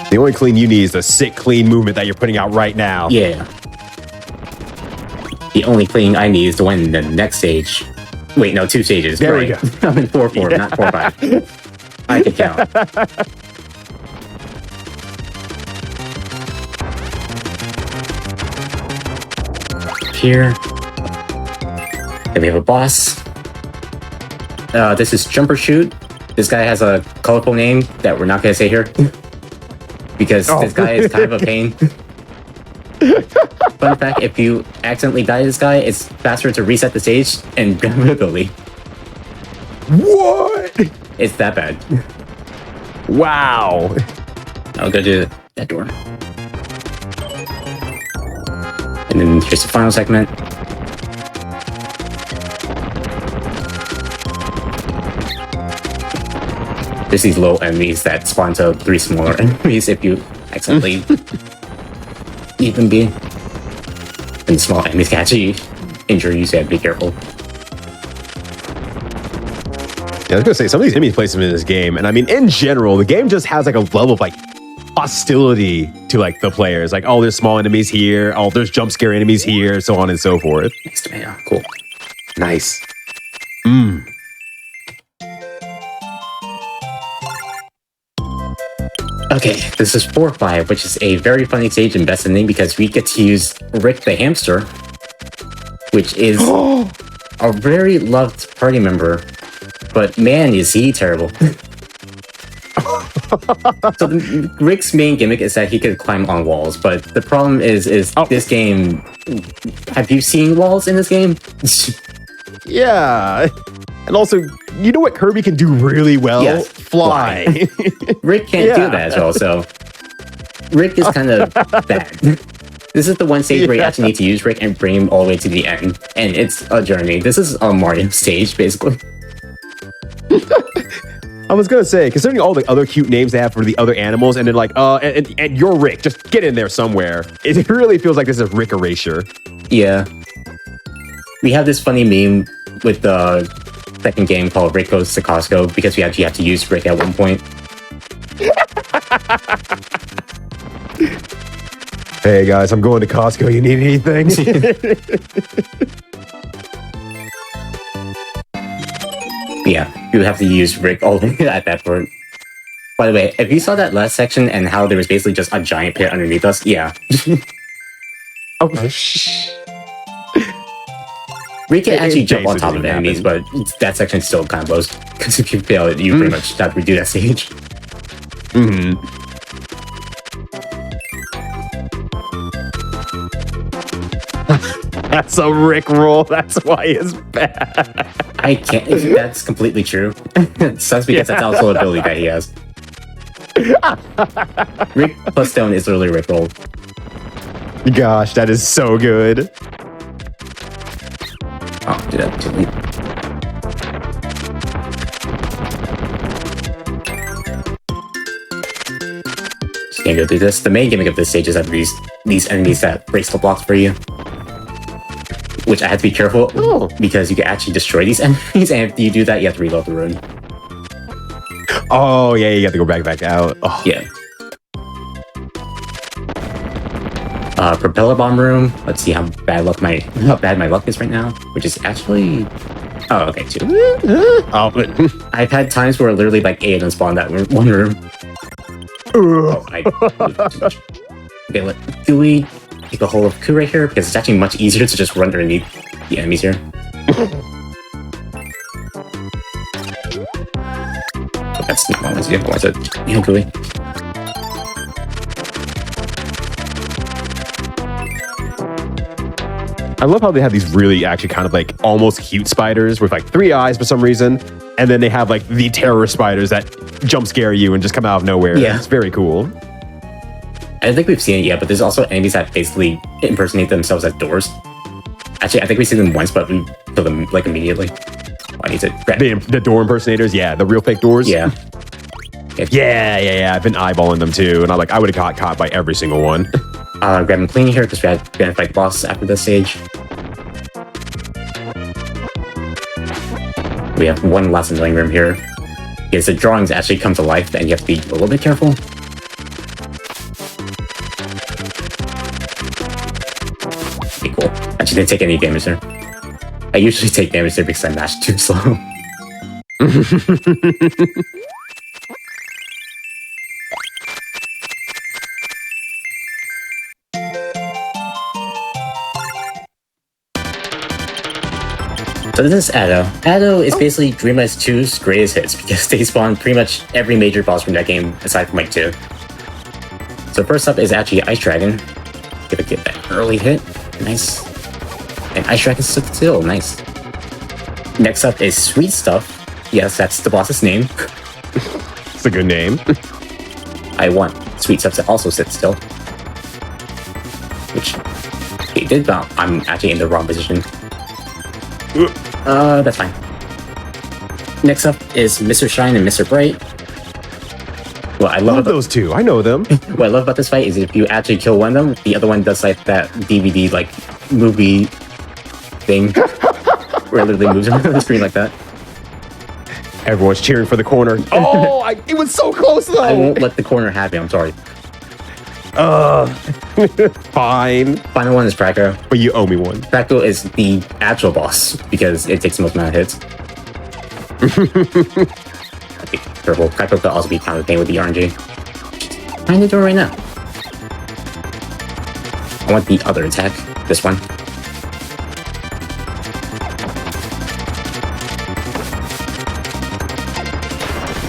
The only clean you need is the sick clean movement that you're putting out right now. Yeah. The only clean I need is to win the next stage. Wait, no, 2 stages. There we go. I'm in 4-4, not 4-5. I can count. Here. Then we have a boss. This is Jumper Shoot. This guy has a colorful name that we're not going to say here. Because this guy is kind of a pain. Fun fact, if you accidentally die to this guy, it's faster to reset the stage and grab an ability. What? It's that bad. Wow. I'll go to that door. And then here's the final segment. There's these low enemies that spawn to 3 smaller enemies if you accidentally leave them be. And small enemies can actually injure you, so you have to be careful. Yeah, I was gonna say, some of these enemy placement in this game, and I mean, in general, the game just has like a level of like hostility to like the players. Like, oh, there's small enemies here. Oh, there's jump scare enemies here, so on and so forth. Nice tomato. Cool. Nice. Okay, this is 4-5, which is a very funny stage in Best Ending because we get to use Rick the Hamster, which is a very loved party member, but man, is he terrible. So Rick's main gimmick is that he could climb on walls, but the problem is this game... Have you seen walls in this game? Yeah. And also, you know what Kirby can do really well? Yes, fly. Rick can't do that as well, so... Rick is kind of bad. This is the one stage where you actually need to use Rick and bring him all the way to the end. And it's a journey. This is a Mario stage, basically. I was gonna say, considering all the other cute names they have for the other animals, and then like, and you're Rick, just get in there somewhere. It really feels like this is Rick erasure. Yeah. We have this funny meme with the second game called Rick Goes to Costco because we actually have to use Rick at one point. Hey guys, I'm going to Costco. You need anything? Yeah, you have to use Rick all at that point. By the way, if you saw that last section and how there was basically just a giant pit underneath us, yeah. Oh, We can actually jump on basically top of enemies, but that section still kind of blows. Because if you fail it, you pretty much have to redo that stage. That's a Rick roll. That's why it's bad. I can't. That's completely true. It sucks because that's also an ability that he has. Rick plus stone is literally Rick roll. Gosh, that is so good. Oh, do that too late. Just can't go through this. The main gimmick of this stage is that these enemies that breaks the blocks for you. Which I have to be careful because you can actually destroy these enemies, and if you do that, you have to reload the rune. Oh yeah, you have to go back out. Oh. Yeah. Propeller bomb room. Let's see how bad my luck is right now, which is actually. Oh, okay, 2. Oh, I've had times where literally like 8 of them spawn that one room. Okay, do we take a hold of Ku right here? Because it's actually much easier to just run underneath the enemies here. That's not what I want to do. I want to, Kui. I love how they have these really actually kind of like almost cute spiders with like 3 eyes for some reason. And then they have like the terror spiders that jump scare you and just come out of nowhere. Yeah. It's very cool. I don't think we've seen it yet, but there's also enemies that basically impersonate themselves as doors. Actually, I think we've seen them once, but we kill them like immediately. I need to grab the door impersonators, yeah, the real fake doors. Yeah. Yeah. I've been eyeballing them too, and I would have got caught by every single one. Grab and clean here because we're gonna fight the boss after this stage. We have one last annoying room here. Because the drawings actually come to life, and you have to be a little bit careful. Okay, cool. Actually, didn't take any damage there. I usually take damage there because I mash too slow. So this is Addo. Addo is basically Dreamless 2's greatest hits because they spawn pretty much every major boss from that game aside from like 2. So first up is actually Ice Dragon. Get that early hit. Nice. And Ice Dragon stood still. Nice. Next up is Sweet Stuff. Yes, that's the boss's name. It's a good name. I want Sweet Stuff to also sit still. Which he did, but I'm actually in the wrong position. That's fine. Next up is Mr. Shine and Mr. Bright. What I love those two. I know them. What I love about this fight is if you actually kill one of them, the other one does like that DVD like movie thing where it literally moves around the screen like that. Everyone's cheering for the corner. Oh, it was so close though. I won't let the corner happen. I'm sorry. Fine. Final one is Praco. But you owe me one. Praco is the actual boss because it takes the most amount of hits. Okay, careful. Praco could also be kind of a pain with the RNG. Trying to do it right now. I want the other attack. This one.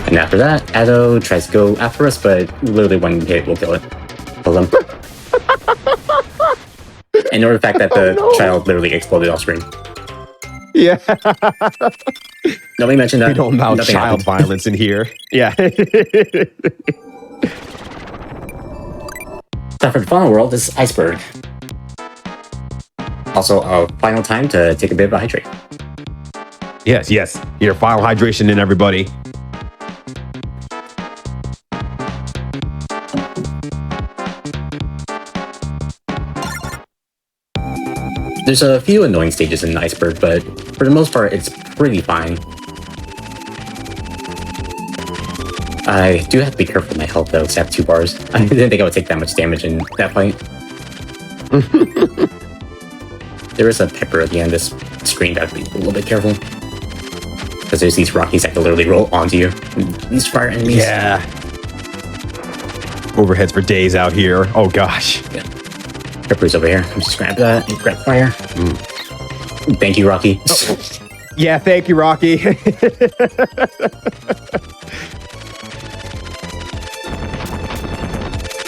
And after that, Addo tries to go after us, but literally one hit will kill it. Kill them. And or the fact that the child literally exploded off screen. Yeah. Nobody mentioned that. We don't allow child violence in here. Yeah. Time for the final world is Iceberg. Also, final time to take a bit of a hydrate. Yes. Your final hydration in, everybody. There's a few annoying stages in Iceberg, but for the most part, it's pretty fine. I do have to be careful with my health though, because I have 2 bars. I didn't think I would take that much damage in that fight. There is a pepper at the end of this screen, that I have to be a little bit careful. Because there's these Rockies that can literally roll onto you. These fire enemies. Yeah. Overheads for days out here. Oh gosh. Yeah. Pepper's over here. I'm just grab that and grab fire. Thank you, Rocky. Oh. Yeah, thank you, Rocky.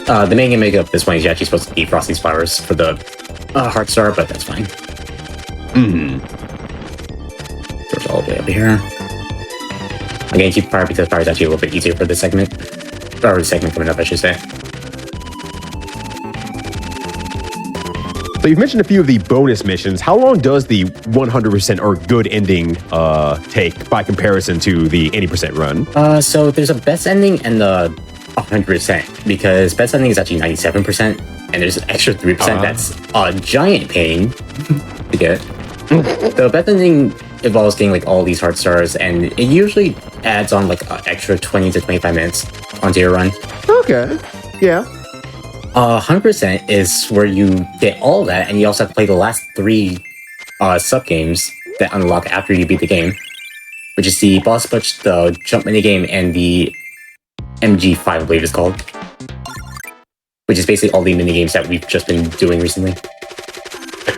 The main gimmick of this one is you're actually supposed to defrost these flowers for the heart star, but that's fine. Doors all the way up here. Again, keep fire because fire is actually a little bit easier for this segment. Or the segment coming up, I should say. So you've mentioned a few of the bonus missions. How long does the 100% or good ending take by comparison to the 80% run? So there's a best ending and the 100%, because best ending is actually 97%, and there's an extra 3% that's a giant pain to get. The best ending involves getting like all these heart stars, and it usually adds on like an extra 20 to 25 minutes onto your run. Okay. Yeah. 100% is where you get all that, and you also have to play the last 3 sub games that unlock after you beat the game, which is the boss push, the jump minigame, and the MG5, I believe it's called, which is basically all the minigames that we've just been doing recently.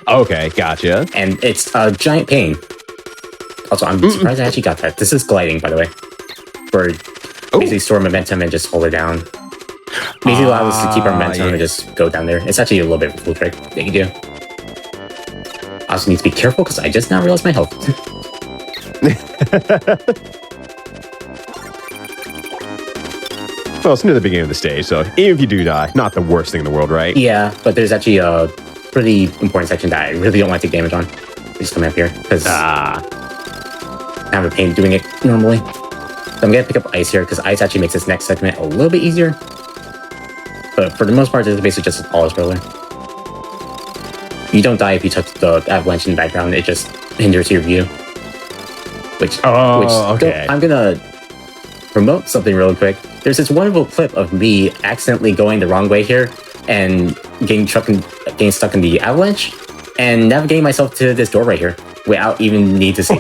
Okay, gotcha. And it's a giant pain. Also, I'm surprised I actually got that. This is gliding, by the way, where basically store momentum and just hold it down. Basically allows us to keep our momentum and just go down there. It's actually a little bit of a cool trick that you do. I also need to be careful because I just now realized my health. Well, it's near the beginning of the stage, so even if you do die, not the worst thing in the world, right? Yeah, but there's actually a pretty important section that I really don't want to take damage on. Just come up here, because I have a pain doing it normally. So I'm going to pick up ice here, because ice actually makes this next segment a little bit easier. But for the most part, it's basically just a polish roller. You don't die if you touch the avalanche in the background, it just hinders your view. Okay. I'm gonna promote something real quick. There's this wonderful clip of me accidentally going the wrong way here and getting stuck in the avalanche and navigating myself to this door right here without even need to see.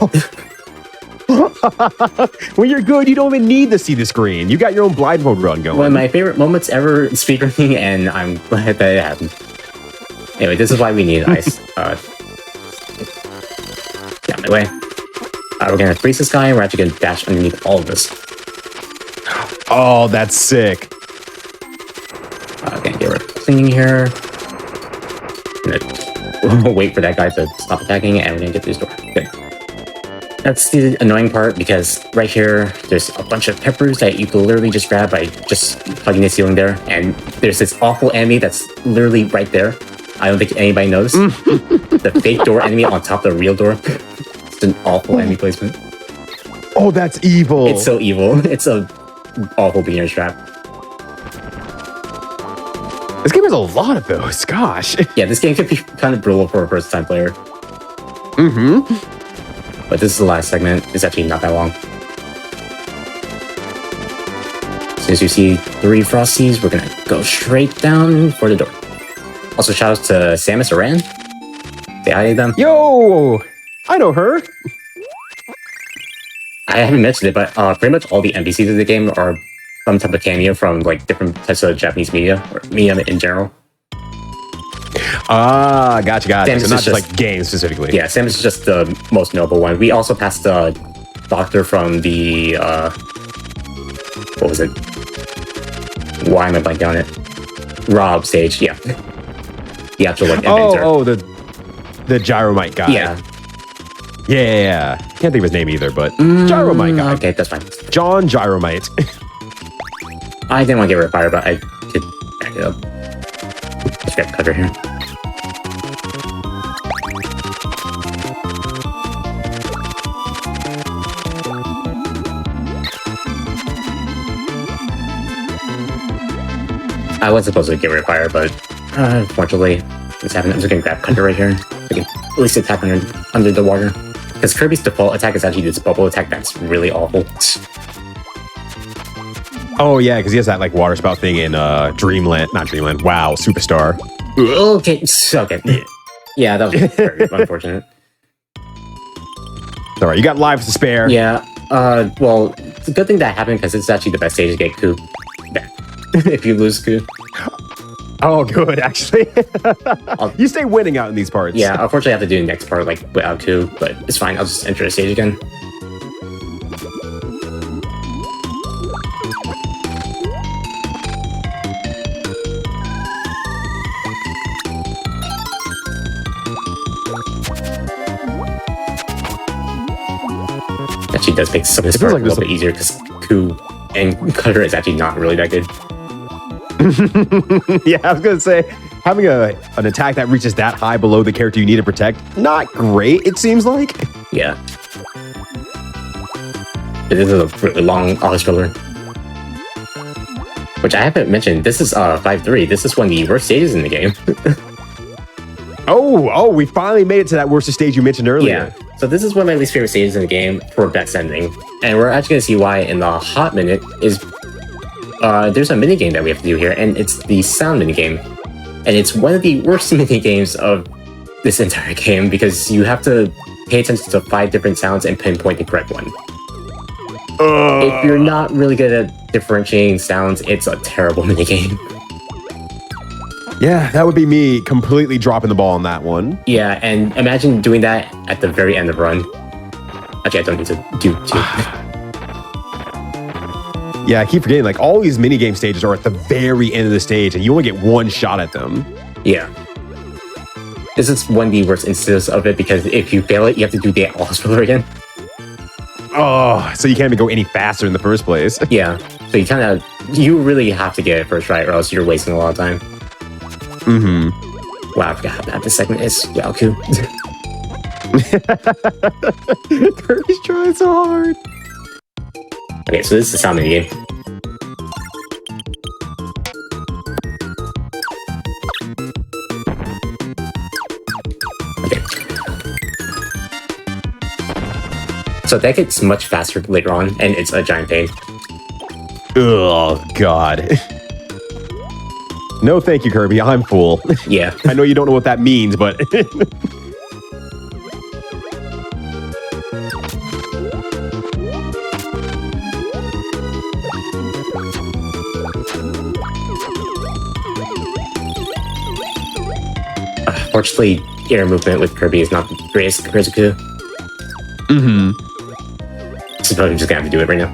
When you're good, you don't even need to see the screen. You got your own blindfold run going. One of my favorite moments ever in speedrunning, and I'm glad that it happened. Anyway, this is why we need ice. Get out of my way. We're gonna freeze this guy, and we're actually gonna dash underneath all of this. Oh, that's sick. Okay, get rid of cleaning here. We'll wait for that guy to stop attacking, and we're gonna get through this door. Good. That's the annoying part, because right here, there's a bunch of peppers that you can literally just grab by just plugging the ceiling there, and there's this awful enemy that's literally right there. I don't think anybody knows. The fake door enemy on top of the real door. It's an awful enemy placement. Oh, that's evil. It's so evil. It's a awful beginner's trap. This game has a lot of those. Gosh. Yeah, this game could be kind of brutal for a first-time player. But this is the last segment. It's actually not that long. As soon as you see 3 Frosties, we're gonna go straight down for the door. Also, shout out to Samus Aran. Say hi to them. Yo! I know her. I haven't mentioned it, but pretty much all the NPCs of the game are some type of cameo from like different types of Japanese media, or media in general. Ah, gotcha. Samus so not just like games specifically. Yeah, Samus is just the most notable one. We also passed the doctor from the what was it? Why am I blanking on it? Rob stage, yeah. The actual like inventor. Oh, the Gyromite guy. Yeah. Yeah. Can't think of his name either, but Gyromite guy. Okay, that's fine. John Gyromite. I didn't want to get rid of fire, but I did back it up. Let's grab cutter here. I was supposed to get rid of fire, but unfortunately, it's happening. I'm just gonna grab cutter right here. I can at least attack under the water. Because Kirby's default attack is actually this bubble attack that's really awful. Oh yeah, because he has that like water spout thing in Dreamland, not Dreamland. Wow, Superstar. Okay. Yeah, that was very unfortunate. All right, you got lives to spare. Yeah. Well, it's a good thing that happened because it's actually the best stage to get Coup back. If you lose Coup. Oh, good, actually. You stay winning out in these parts. Yeah, unfortunately I have to do the next part like without Coup, but it's fine. I'll just enter the stage again. Actually does make some of this part like a little bit easier because Coup and Cutter is actually not really that good. Yeah, I was gonna say, having an attack that reaches that high below the character you need to protect, not great, it seems like. Yeah. But this is a really long auto-scroller. Which I haven't mentioned, this is 5-3. This is one of the worst stages in the game. Oh, we finally made it to that worst stage you mentioned earlier. Yeah. So this is one of my least favorite stages in the game for best ending. And we're actually going to see why in the hot minute is... there's a minigame that we have to do here, and it's the sound minigame. And it's one of the worst minigames of this entire game because you have to pay attention to 5 different sounds and pinpoint the correct one. If you're not really good at differentiating sounds, it's a terrible minigame. Yeah, that would be me completely dropping the ball on that one. Yeah, and imagine doing that at the very end of run. Actually, I don't need to do two. Yeah, I keep forgetting, like, all these minigame stages are at the very end of the stage, and you only get one shot at them. Yeah. This is one of the worst instances of it, because if you fail it, you have to do the all-scroller again. Oh, so you can't even go any faster in the first place. Yeah, so you really have to get it first right, or else you're wasting a lot of time. Mm-hmm. Wow, I forgot how bad this segment is. Wow, cool. Kirby's trying so hard. Okay, so this is the sound minigame. Okay. So that gets much faster later on, and it's a giant pain. Oh, God. No, thank you, Kirby. I'm full. Yeah. I know you don't know what that means, but... Fortunately, air movement with Kirby is not the greatest compared to Coup. Mm-hmm. So I'm just gonna have to do it right now.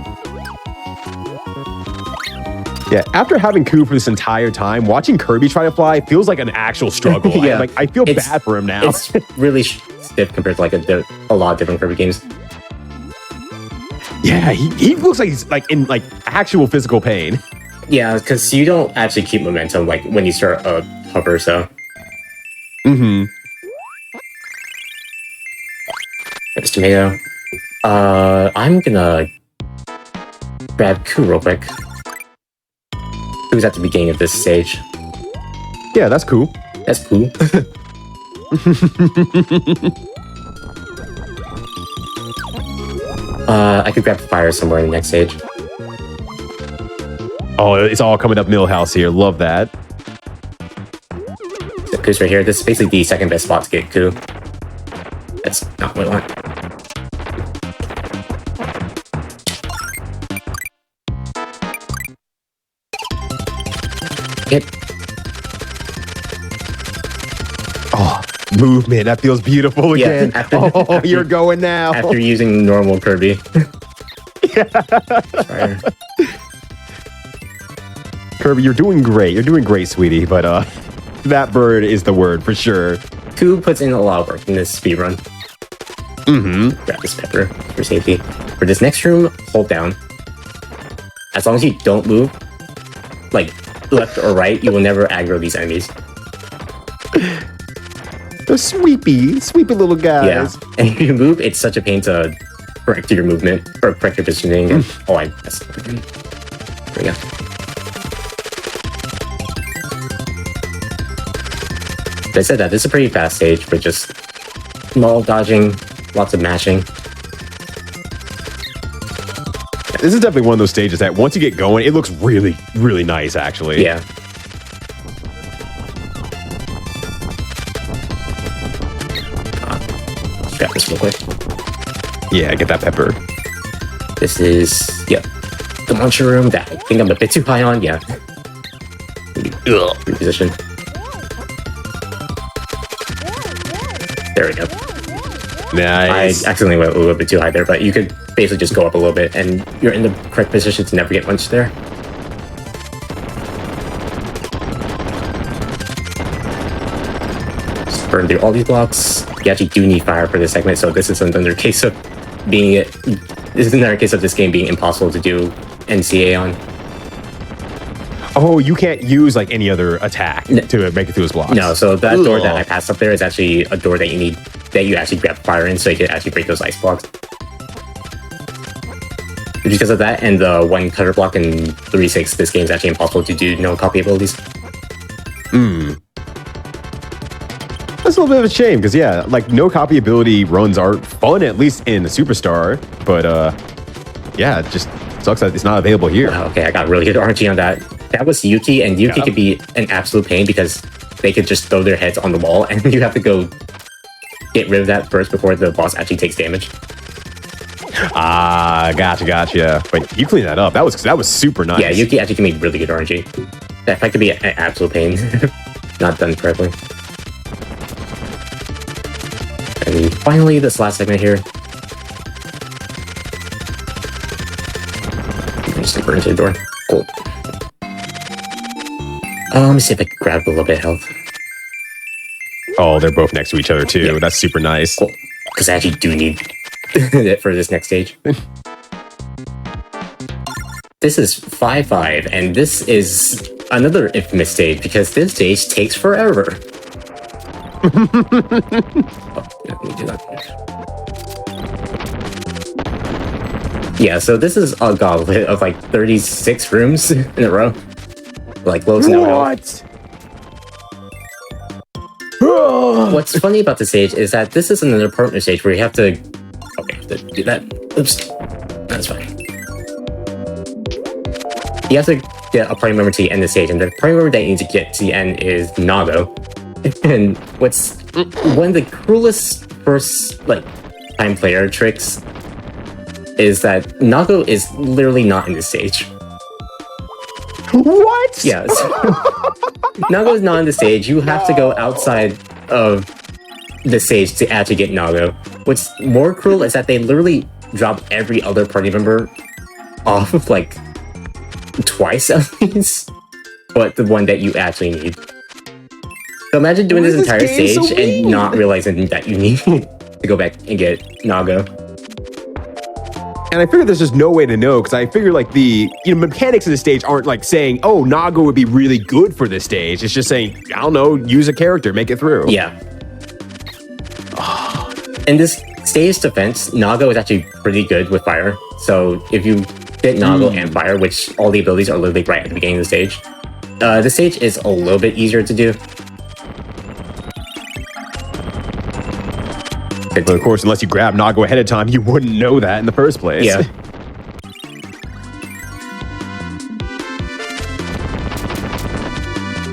Yeah, after having Coup for this entire time, watching Kirby try to fly feels like an actual struggle. Yeah. I feel bad for him now. It's really stiff compared to like a lot of different Kirby games. Yeah, he looks like he's like in like actual physical pain. Yeah, because you don't actually keep momentum like when you start a hover, so. Mm-hmm. There's Tomato. I'm gonna grab Coup real quick. Who's at the beginning of this stage? Yeah, that's cool. That's cool. I could grab fire somewhere in the next stage. Oh, it's all coming up Millhouse here. Love that. So Cou's right here. This is basically the second best spot to get Coup. That's not what I want. Hit. Oh, movement. That feels beautiful again. Yeah, you're going now. After using normal Kirby. Fire. Kirby, you're doing great. You're doing great, sweetie. But that bird is the word for sure. Coup puts in a lot of work in this speedrun. Mm-hmm. Grab this pepper for safety. For this next room, hold down. As long as you don't move, like left or right, you will never aggro these enemies. Those sweepy little guys. Yeah, and if you move, it's such a pain to correct your movement or correct your positioning. And, there we go. I said that this is a pretty fast stage, but just small dodging, lots of mashing. This is definitely one of those stages that once you get going, it looks really, really nice, actually. Yeah. Grab this real quick. Yeah, get that pepper. This is, yep, the muncher room that I think I'm a bit too high on. Yeah. Reposition. There we go. Nice. I accidentally went a little bit too high there, but you could basically just go up a little bit and you're in the correct position to never get munched there. Just burn through all these blocks. You actually do need fire for this segment, so this is another case of this game being impossible to do NCA on. Oh, you can't use like any other attack to make it through those blocks. No, so that door that I passed up there is actually a door that you actually grab fire in, so you can actually break those ice blocks. Because of that and the one cutter block in 3-6, this game is actually impossible to do no copy abilities. That's a little bit of a shame because yeah, like no copy ability runs are fun at least in the Superstar, but yeah, it just sucks that it's not available here. Okay, I got really good RNG on that. That was Yuki, and Yuki could be an absolute pain because they could just throw their heads on the wall, and you have to go get rid of that first before the boss actually takes damage. Ah, gotcha. But you cleaned that up. That was super nice. Yeah, Yuki actually can make really good RNG. That fight could be an absolute pain. Not done correctly. And finally, this last segment here. Just burn into the door. Cool. Let me see if I can grab a little bit of health. Oh, they're both next to each other too. Yeah. That's super nice. Cool. Because I actually do need it for this next stage. This is 5-5, and this is another infamous stage because this stage takes forever. Oh, let me do that. Yeah, so this is a gauntlet of like 36 rooms in a row. Like low snow. What? What's funny about this stage is that this is another partner stage where you have to... Okay, do that. Oops. That's fine. You have to get a party member to the end of the stage, and the party member that you need to get to the end is Nago. And what's one of the cruelest first time player tricks is that Nago is literally not in this stage. What? Yes. Nago is not on the stage. You have to go outside of the stage to actually get Nago. What's more cruel is that they literally drop every other party member off of twice at least, but the one that you actually need. So imagine doing this entire stage and not realizing that you need to go back and get Nago. And I figured there's just no way to know because I figure the mechanics of the stage aren't saying, oh, Nago would be really good for this stage. It's just saying, I don't know, use a character, make it through. Yeah. In this stage defense, Nago is actually pretty good with fire. So if you get Nago and fire, which all the abilities are literally right at the beginning of the stage, the stage is a little bit easier to do. But of course, unless you grab Nago ahead of time, you wouldn't know that in the first place. Yeah.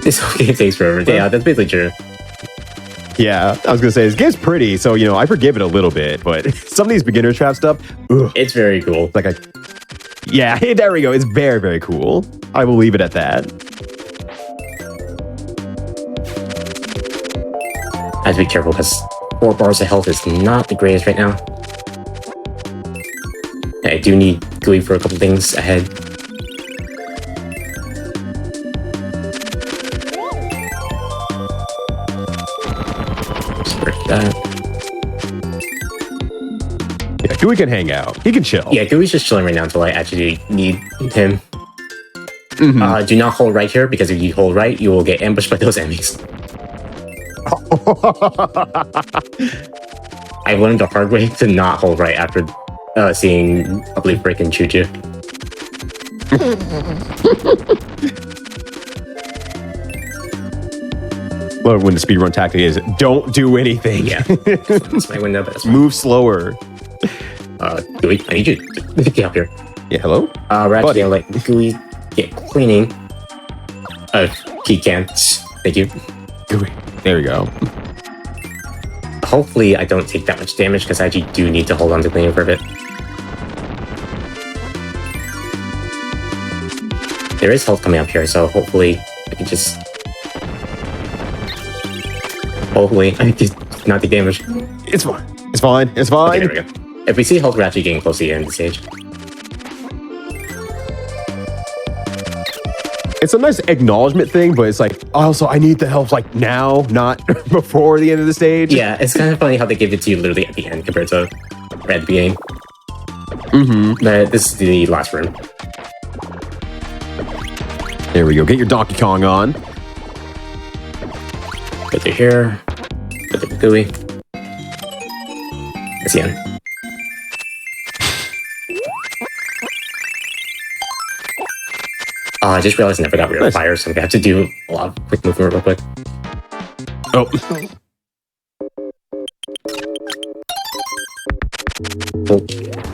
This whole game takes forever. Yeah, that's basically true. Yeah, I was gonna say, this game's pretty, so, I forgive it a little bit, but some of these beginner trap stuff, ugh. It's very cool. Yeah, there we go. It's very, very cool. I will leave it at that. I have to be careful because 4 bars of health is not the greatest right now. I do need GUI for a couple things ahead. Just break that. Yeah, GUI can hang out. He can chill. Yeah, GUI's just chilling right now until I actually need him. Do not hold right here because if you hold right, you will get ambushed by those enemies. I learned the hard way to not hold right after seeing, I believe, Brick and Choo Choo. Well, when the speedrun tactic is, don't do anything. Yeah, that's my window, but that's fine. Move slower. Gooey, I need you to get up here. Yeah, hello? We're actually gonna let Gooey get cleaning. He can't. Thank you. Gooey. There we go. Hopefully, I don't take that much damage because I actually do need to hold on to cleaning for a bit. There is health coming up here, so hopefully I can just... Hopefully I can not take damage. It's fine. It's fine. It's fine. Okay, there we go. If we see health, we're actually getting close to the end of the stage. It's a nice acknowledgement thing, but it's like, also, I need the help like now, not before the end of the stage. Yeah, it's kind of funny how they give it to you literally at the end compared to right at the beginning. But this is the last room. There we go. Get your Donkey Kong on. Go through here. Go through the Gooey. That's the end. I just realized I forgot we were on fire, so I'm gonna have to do a lot of quick movement real quick. Oh. Cool.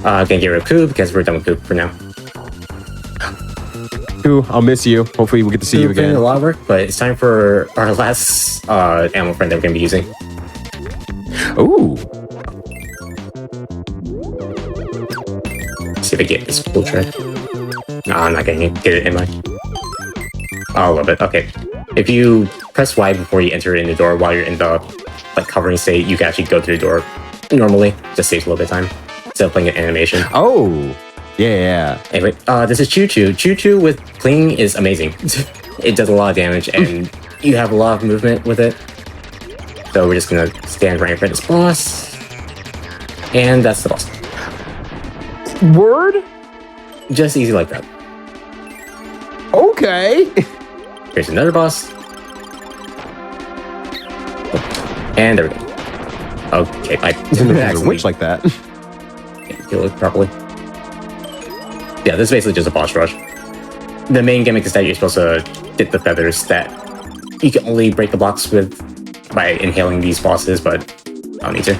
Gonna get rid of Coob because we're done with Coob for now. Ooh, I'll miss you. Hopefully we'll get to see you Coob did again. a lot of work, but it's time for our last animal friend that we're gonna be using. Ooh. See if I get this cool trick. No, I'm not gonna get it in my... Oh, a little bit. Okay. If you press Y before you enter in the door while you're in the like hovering state, you can actually go through the door normally. Just saves a little bit of time instead of playing an animation. Oh. Yeah. Anyway, this is Choo Choo. Choo Choo with Cling is amazing. It does a lot of damage and you have a lot of movement with it. So we're just gonna stand right in front of this boss. And that's the boss. Word? Just easy like that. Okay. Here's another boss. And there we go. Okay, I Didn't have a witch like that. can't kill it properly. Yeah, this is basically just a boss rush. The main gimmick is that you're supposed to get the feathers that you can only break the blocks with by inhaling these bosses, but I don't need to.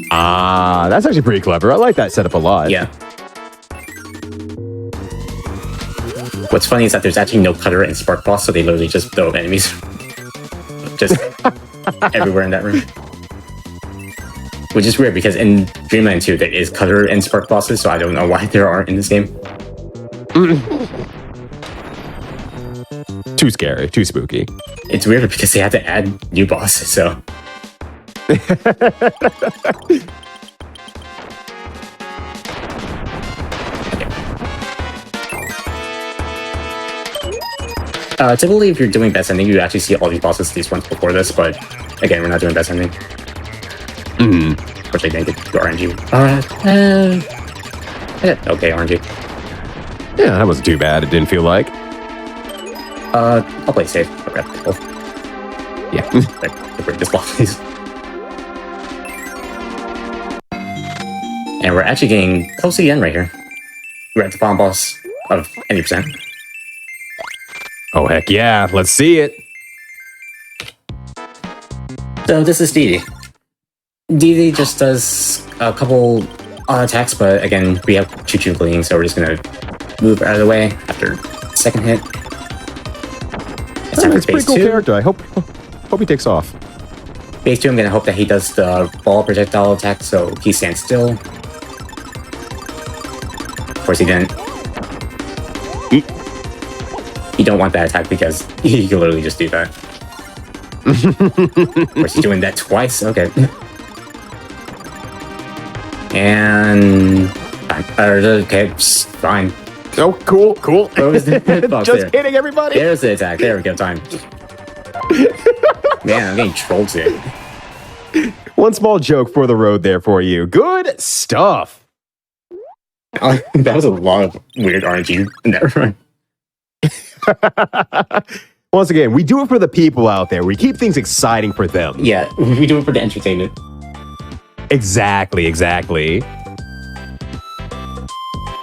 Ah, that's actually pretty clever. I like that setup a lot. Yeah. What's funny is that there's actually no cutter and spark boss, so they literally just throw enemies just everywhere in that room. Which is weird because in Dreamland 2 there is cutter and spark bosses, so I don't know why there aren't in this game. Too scary, too spooky. It's weird because they had to add new bosses, so... Typically, if you're doing best ending, you actually see all these bosses at least once before this, but again, we're not doing best ending. Which I didn't get to RNG. Okay, RNG. Yeah, that wasn't too bad. It didn't feel like. I'll play safe. Okay, cool. Yeah. Break this ball, please. And we're actually getting close to the end right here. We're at the final boss of any percent. Oh, heck yeah. Let's see it. So this is Dee Dee. Dee Dee just does a couple attacks, but again, we have Choo Choo bleeding, so we're just gonna move out of the way after the second hit. It's time for It's a pretty phase cool 2. character. I hope he takes off. Phase 2, I'm gonna hope that he does the ball projectile attack, so he stands still. Of course he didn't. You don't want that attack because you can literally just do that. Of course he's doing that twice, okay. And... okay, fine. Oh, cool. What was the hitbox Just there? hitting everybody. There's the attack, there we go, time. Man, I'm getting trolled here. One small joke for the road there for you. Good stuff. That was a lot of weird RNG in that run. Once again, we do it for the people out there. We keep things exciting for them. Yeah, we do it for the entertainment. Exactly.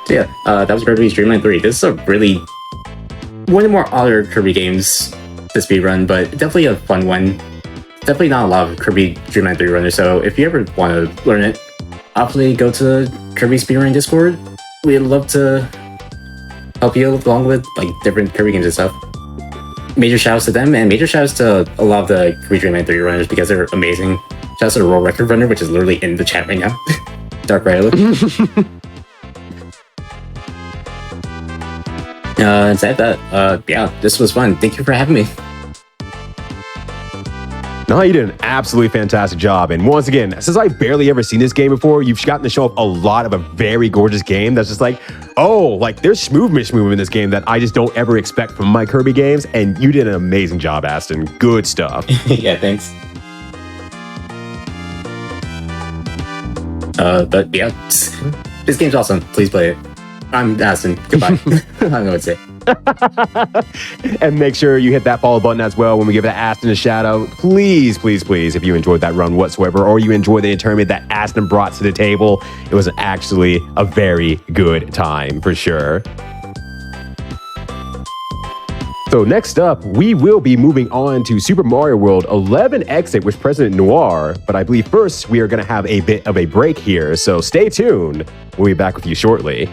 So yeah, that was Kirby's Dreamland 3. This is a really one of the more odder Kirby games to speedrun, but definitely a fun one. Definitely not a lot of Kirby Dreamland 3 runners, so if you ever want to learn it, hopefully go to Kirby Speedrunning Discord. We'd love to help you along with like different Kirby games and stuff. Major shouts to them, and major shouts to a lot of the Kirby Dreamland 3 runners because they're amazing. Shouts to the World Record Runner, which is literally in the chat right now. Dark Ryyudo. Said that, yeah, this was fun. Thank you for having me. No, you did an absolutely fantastic job. And once again, since I've barely ever seen this game before, you've gotten to show off a lot of a very gorgeous game that's just like, oh, like there's movement in this game that I just don't ever expect from my Kirby games. And you did an amazing job, Aston. Good stuff. Yeah, thanks. But yeah, this game's awesome. Please play it. I'm Aston. Goodbye. I don't know what to say. And make sure you hit that follow button as well when we give Aston a shout out. Please, please, please, if you enjoyed that run whatsoever, or you enjoyed the tournament that Aston brought to the table, it was actually a very good time for sure. So next up, we will be moving on to Super Mario World 11 Exit with President Noir, but I believe first we are going to have a bit of a break here, so stay tuned. We'll be back with you shortly.